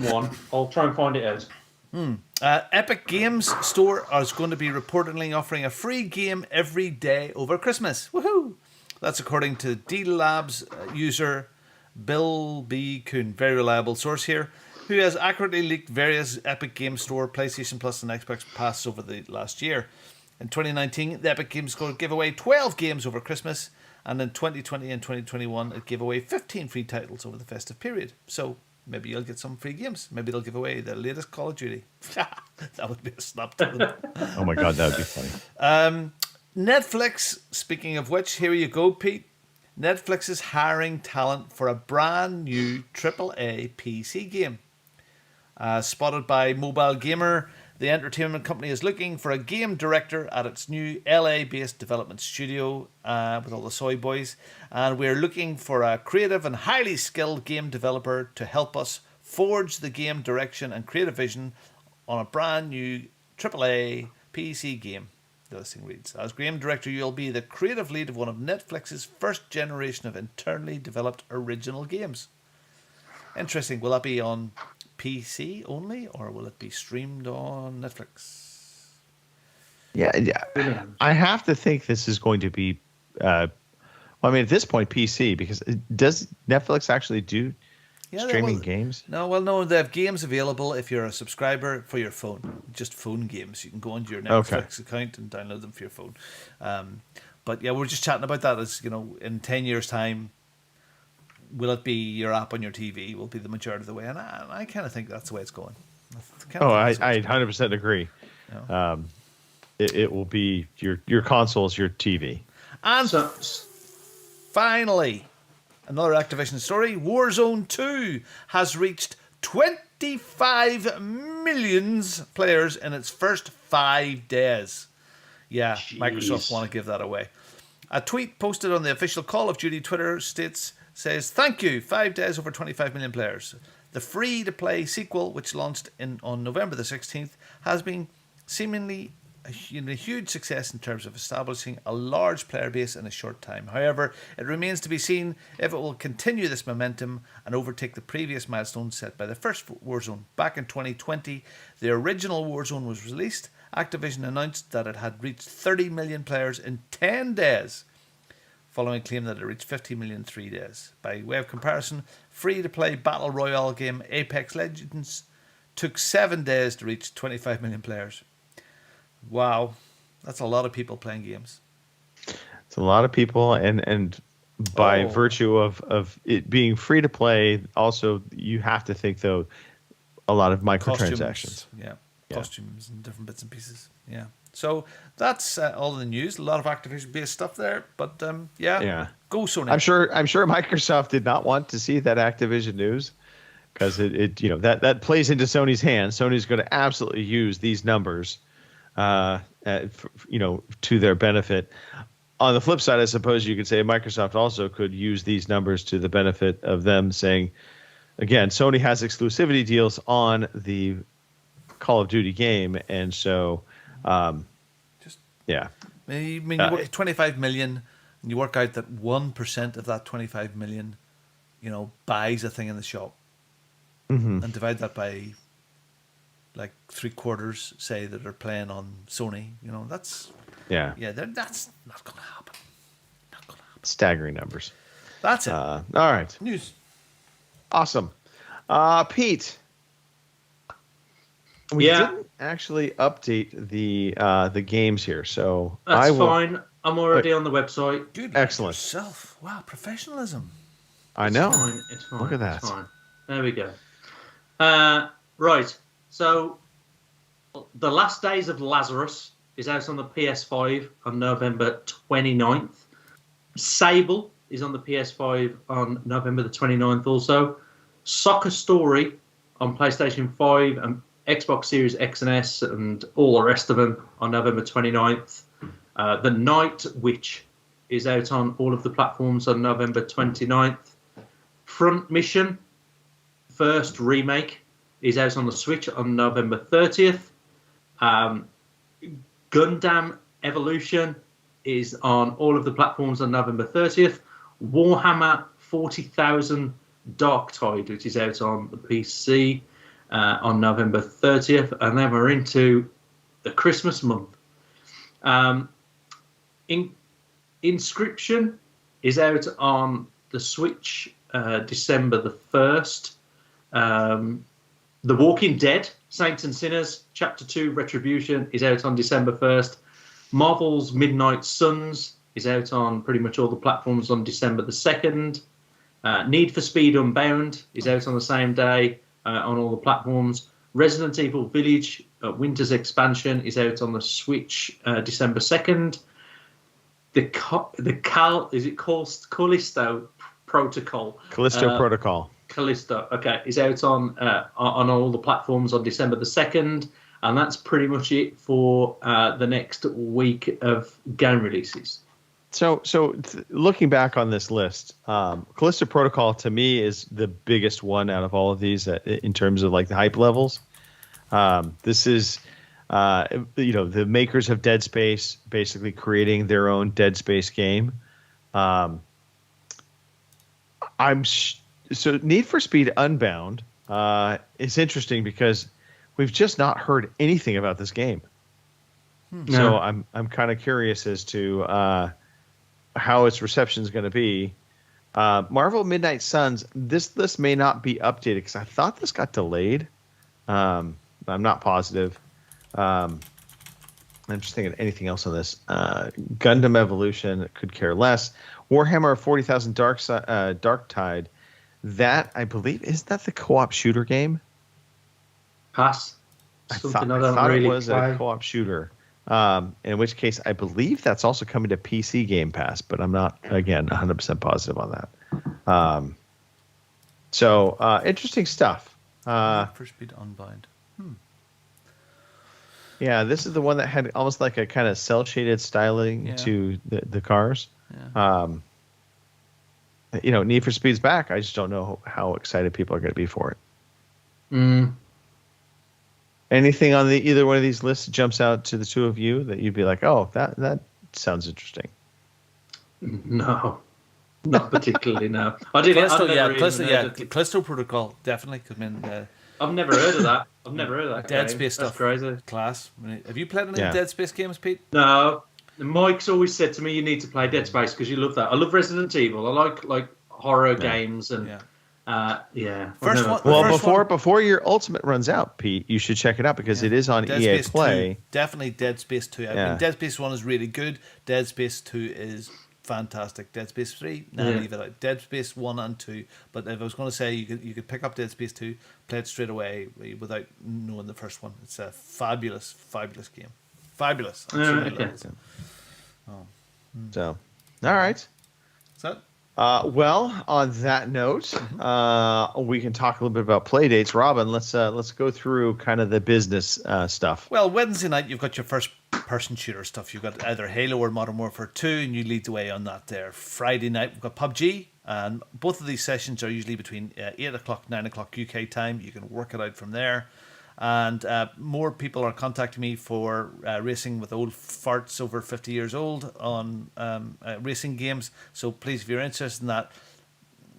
one. I'll try and find it out. Epic Games Store is going to be reportedly offering a free game every day over Christmas. Woohoo! That's according to Deal Labs user Bill B. Kuhn, very reliable source here, who has accurately leaked various Epic Games Store, PlayStation Plus, and Xbox Pass over the last year. In 2019, the Epic Games Store gave away 12 games over Christmas, and in 2020 and 2021, it gave away 15 free titles over the festive period. So maybe you'll get some free games. Maybe they'll give away the latest Call of Duty. That would be a snap to them. Oh my God, that would be funny. Netflix, speaking of which, here you go, Pete. Netflix is hiring talent for a brand new AAA PC game. Spotted by Mobile Gamer, the entertainment company is looking for a game director at its new LA-based development studio with all the soy boys. And we're looking for a creative and highly skilled game developer to help us forge the game direction and creative vision on a brand new AAA PC game. The listing reads, as game director, you'll be the creative lead of one of Netflix's first generation of internally developed original games. Interesting. Will that be on PC only, or will it be streamed on Netflix? Yeah. I have to think this is going to be, at this point, PC, because does Netflix actually do streaming games? No, they have games available if you're a subscriber for your phone. Just phone games. You can go onto your Netflix account and download them for your phone. But yeah, we're just chatting about that as, in 10 years' time, will it be your app on your TV? Will be the majority of the way, and I kind of think that's the way it's going. I 100% agree. Yeah. It will be your consoles, your TV. And So, finally, another Activision story. Warzone 2 has reached 25 million players in its first 5 days. Yeah, Microsoft want to give that away. A tweet posted on the official Call of Duty Twitter says, "Thank you, 5 days, over 25 million players. The free-to-play sequel, which launched on November the 16th, has been seemingly a huge success in terms of establishing a large player base in a short time. However, it remains to be seen if it will continue this momentum and overtake the previous milestone set by the first Warzone. Back in 2020, the original Warzone was released. Activision announced that it had reached 30 million players in 10 days, following a claim that it reached 50 million in 3 days. By way of comparison, free-to-play battle royale game Apex Legends took 7 days to reach 25 million players. Wow, that's a lot of people playing games. It's a lot of people, and by virtue of it being free to play, also you have to think though a lot of microtransactions. Costumes and different bits and pieces. Yeah. So that's all the news. A lot of Activision-based stuff there, but go Sony. I'm sure Microsoft did not want to see that Activision news, because it that plays into Sony's hands. Sony's going to absolutely use these numbers, to their benefit. On the flip side, I suppose you could say Microsoft also could use these numbers to the benefit of them, saying, again, Sony has exclusivity deals on the Call of Duty game, and so you work at 25 million, and you work out that 1% of that 25 million, buys a thing in the shop, and divide that by like 3/4, say, that are playing on Sony. That's that's not going to happen. Staggering numbers. That's it. All right. News. Awesome. Pete. We didn't actually update the games here, so that's fine. I'm already on the website. Good. Excellent. Yourself. Wow, professionalism. I know. It's fine. Look at that. It's fine. There we go. Right. So, The Last Days of Lazarus is out on the PS5 on November 29th. Sable is on the PS5 on November the 29th also. Soccer Story on PlayStation 5 and Xbox Series X and S and all the rest of them on November 29th. The Night Witch is out on all of the platforms on November 29th. Front Mission, first remake, is out on the Switch on November 30th. Gundam Evolution is on all of the platforms on November 30th. Warhammer 40,000 Darktide, which is out on the PC on November 30th. And then we're into the Christmas month. Inscription is out on the Switch December the 1st. The Walking Dead, Saints and Sinners, Chapter 2, Retribution, is out on December 1st. Marvel's Midnight Suns is out on pretty much all the platforms on December the 2nd. Need for Speed Unbound is out on the same day on all the platforms. Resident Evil Village, Winter's Expansion, is out on the Switch December 2nd. Callisto Protocol? Callisto Protocol. Callisto, okay, is out on all the platforms on December the 2nd, and that's pretty much it for the next week of game releases. So looking back on this list, Callisto Protocol to me is the biggest one out of all of these in terms of like the hype levels. This is, the makers of Dead Space basically creating their own Dead Space game. So Need for Speed Unbound is interesting because we've just not heard anything about this game. So I'm kind of curious as to how its reception is going to be. Marvel Midnight Suns, this list may not be updated because I thought this got delayed. I'm not positive. I'm just thinking of anything else on this. Gundam Evolution, could care less. Warhammer 40,000 Darktide. That, I believe, is that the co-op shooter game? Pass. I thought it was a co-op shooter. In which case, I believe that's also coming to PC Game Pass, but I'm not, again, 100% positive on that. So interesting stuff. For Speed Unbound. Yeah, this is the one that had almost like a kind of cel-shaded styling to the cars. Yeah. Need for Speed's back. I just don't know how excited people are going to be for it. Anything on either one of these lists jumps out to the two of you that you'd be like, oh, that sounds interesting? No, not particularly. No, I didn't. Callisto Protocol definitely. I've never heard of that. I've never heard of that. Dead game. Space That's stuff. Crazy. Class. Have you played any Dead Space games, Pete? No. Mike's always said to me, "You need to play Dead Space because you love that." I love Resident Evil. I like horror games and Before your Ultimate runs out, Pete, you should check it out because it is on Dead EA Space Play. 2, definitely Dead Space 2. I mean, Dead Space 1 is really good. Dead Space 2 is fantastic. Dead Space 3, leave it out. Dead Space 1 and 2. But if I was going to say you could pick up Dead Space 2, play it straight away without knowing the first one. It's a fabulous, fabulous game. Fabulous. So, all right. Is that? Well, on that note, we can talk a little bit about play dates. Robin, let's go through kind of the business stuff. Well, Wednesday night you've got your first-person shooter stuff. You've got either Halo or Modern Warfare 2, and you lead the way on that there. Friday night we've got PUBG, and both of these sessions are usually between 8 o'clock, 9 o'clock UK time. You can work it out from there. And more people are contacting me for racing with old farts over 50 years old on racing games. So please, if you're interested in that,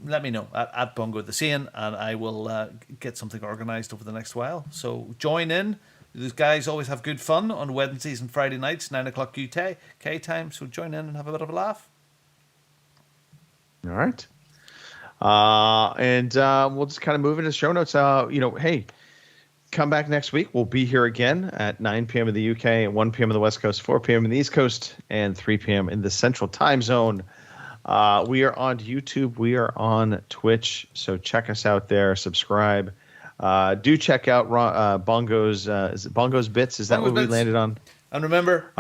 let me know at Bongo the Seine, and I will get something organised over the next while. So join in. These guys always have good fun on Wednesdays and Friday nights, 9 o'clock UK time. So join in and have a bit of a laugh. All right. And we'll just kind of move into show notes. Hey, come back next week. We'll be here again at 9 p.m. in the UK, at 1 p.m. in the West Coast, 4 p.m. in the East Coast, and 3 p.m. in the Central Time Zone. We are on YouTube. We are on Twitch. So check us out there. Subscribe. Do check out Bongo's. Is it Bongo's Bits? Is that what we landed on? And remember,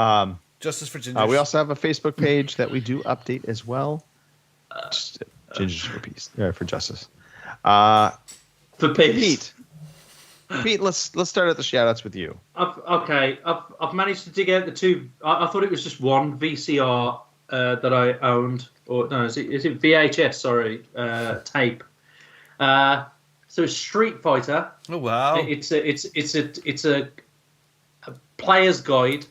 Justice for Gingers. We also have a Facebook page that we do update as well. Gingers for peace. For justice. For peace. Pete, let's start at the shout-outs with you. I've managed to dig out the two. I thought it was just one VCR that I owned, or no, is it VHS? Sorry, tape. So it's Street Fighter. Oh wow! It's a player's guide,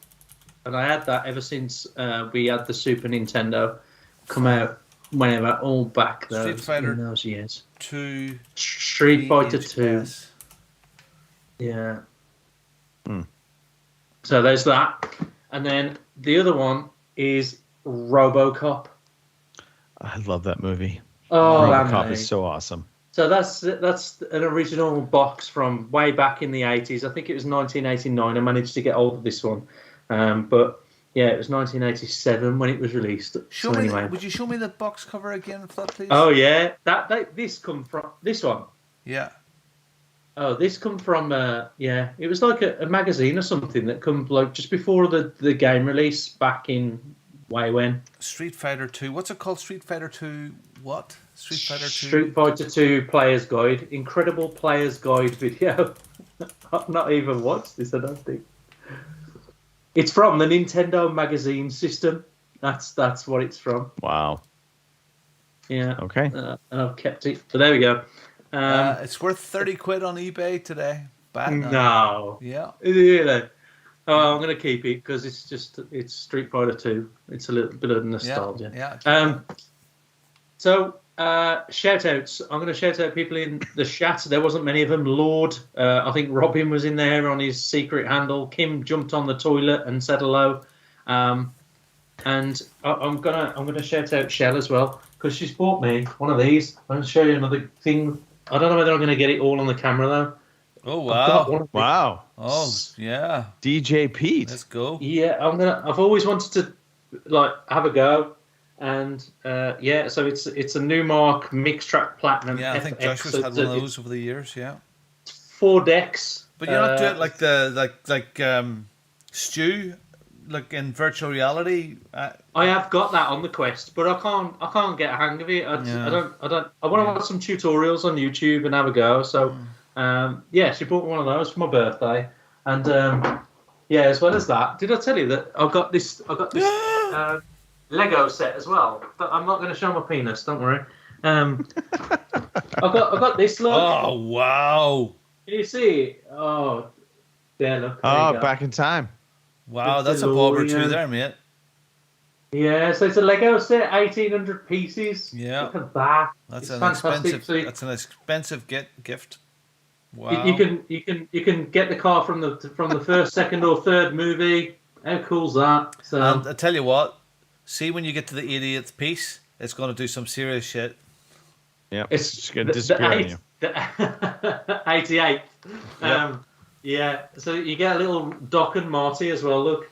and I had that ever since we had the Super Nintendo come out. Whenever, all back in those years. 2. Street Fighter 2. Yeah. So there's that, and then the other one is RoboCop. I love that movie. Oh, RoboCop is so awesome. So that's an original box from way back in the 80s. I think it was 1989. I managed to get hold of this one, but yeah, it was 1987 when it was released. Would you show me the box cover again, for that, please? Oh yeah, this come from this one. Yeah. Oh, this come from it was like a magazine or something that come like just before the game release back in way when. Street Fighter 2. What's it called? Street Fighter 2 what? Street Fighter 2. Street Fighter 2 Player's Guide. Incredible Player's Guide video. I've not even watched this, I don't think. It's from the Nintendo magazine system. That's what it's from. Wow. Yeah. Okay. And I've kept it. So there we go. It's worth 30 quid on eBay today. No. Yeah. Really? Oh, I'm going to keep it because it's Street Fighter 2. It's a little bit of nostalgia. Yeah. So, shout outs. I'm going to shout out people in the chat. There wasn't many of them. Lord, I think Robin was in there on his secret handle. Kim jumped on the toilet and said hello. And I'm gonna shout out Shell as well because she's bought me one of these. I'm going to show you another thing. I don't know whether I'm going to get it all on the camera though. Oh wow! Wow! Oh yeah! DJ Pete. Let's go. Yeah, I've always wanted to have a go, and so it's a Newmark Mix Track Platinum. Yeah, I think Joshua's had one of those over the years. Yeah. 4 decks. But you're not doing it like Stu like in virtual reality. I have got that on the Quest, but I can't get a hang of it. I want to watch some tutorials on YouTube and have a go. So, she bought one of those for my birthday, and as well as that, did I tell you that I got this Lego set as well? But I'm not going to show my penis. Don't worry. I got this. Look. Oh wow! Can you see it? Oh, there. Look. Oh, back in time. Wow, It's that's a bobber too there, mate. Yeah, so it's a Lego set, 1,800 pieces. Yeah. Look at that. That's It's an fantastic. expensive. That's an expensive gift. Wow. You can get the car from the first, second, or third movie. How cool's that? So And I tell you what, see when you get to the 80th piece, it's going to do some serious shit. Yeah, it's just going to disappear on you. The 88. Yeah, so you get a little Doc and Marty as well. Look,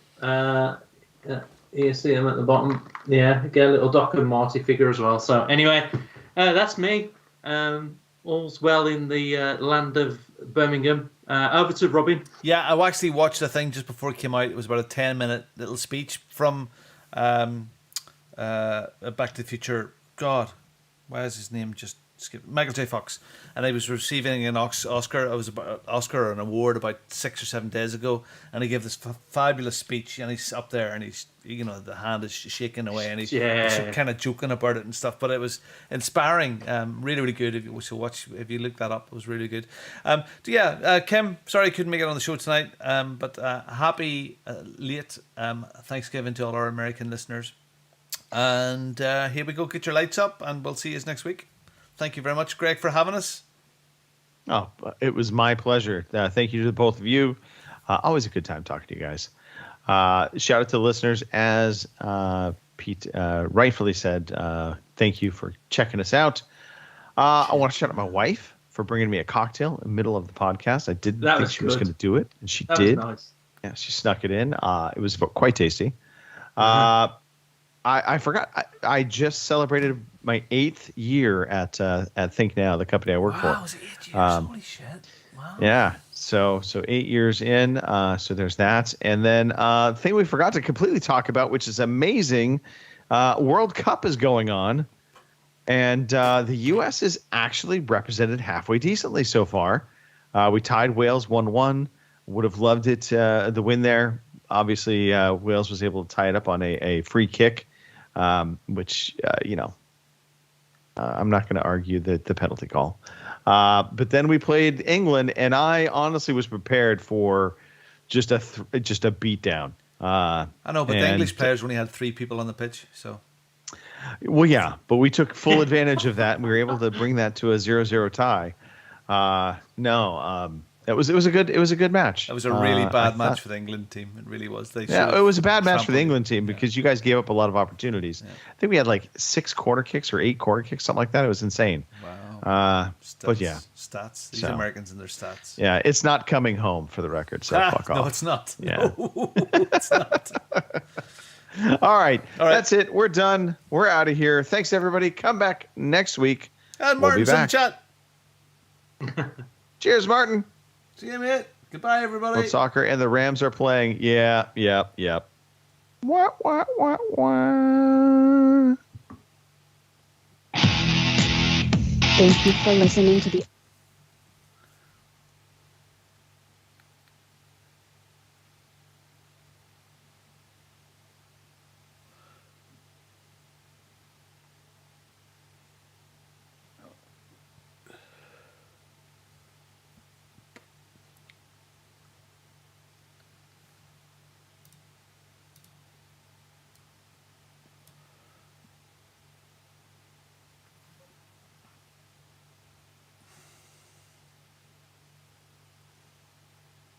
you see them at the bottom. Yeah, you get a little Doc and Marty figure as well. So anyway, that's me. All's well in the land of Birmingham. Over to Robin. Yeah, I actually watched the thing just before it came out. It was about a 10-minute little speech from Back to the Future. God, why is his name just skipped? Michael J. Fox. And he was receiving an Oscar. It was Oscar, an award about 6 or 7 days ago. And he gave this fabulous speech. And he's up there and he's, the hand is shaking away. And he's kind of joking about it and stuff. But it was inspiring. Really, really good. If you look that up, it was really good. Kim, sorry I couldn't make it on the show tonight. But happy late Thanksgiving to all our American listeners. And here we go. Get your lights up. And we'll see you next week. Thank you very much, Greg, for having us. Oh, it was my pleasure. Thank you to both of you. Always a good time talking to you guys. Shout out to the listeners. As Pete rightfully said, thank you for checking us out. I want to shout out my wife for bringing me a cocktail in the middle of the podcast. I didn't think she was going to do it, and she did. Was nice. Yeah, she snuck it in. It was quite tasty. I forgot. I just celebrated my 8th year at Think Now, the company I work for. Wow, was it 8 years? Holy shit! Wow. Yeah. So 8 years in. So there's that, and then the thing we forgot to completely talk about, which is amazing. World Cup is going on, and the U.S. is actually represented halfway decently so far. We tied Wales 1-1. Would have loved it the win there. Obviously, Wales was able to tie it up on a free kick. Which, I'm not going to argue the penalty call. But then we played England, and I honestly was prepared for just a beatdown. I know, but the English players only had 3 people on the pitch, so. Well, yeah, but we took full advantage of that, and we were able to bring that to a 0-0 tie. It was a good match. It was a really bad match for the England team. It really was. It was a bad match for the England team because you guys gave up a lot of opportunities. Yeah. I think we had like 6 corner kicks or 8 corner kicks, something like that. It was insane. Wow. But yeah, stats. These Americans and their stats. Yeah, it's not coming home for the record. So fuck off. No, it's not. Yeah. No, it's not. All right, that's it. We're done. We're out of here. Thanks everybody. Come back next week. And Martin's in chat. Cheers, Martin. See you, mate. Goodbye, everybody. World Soccer and the Rams are playing. Yeah. Wah, wah, wah, wah. Thank you for listening to the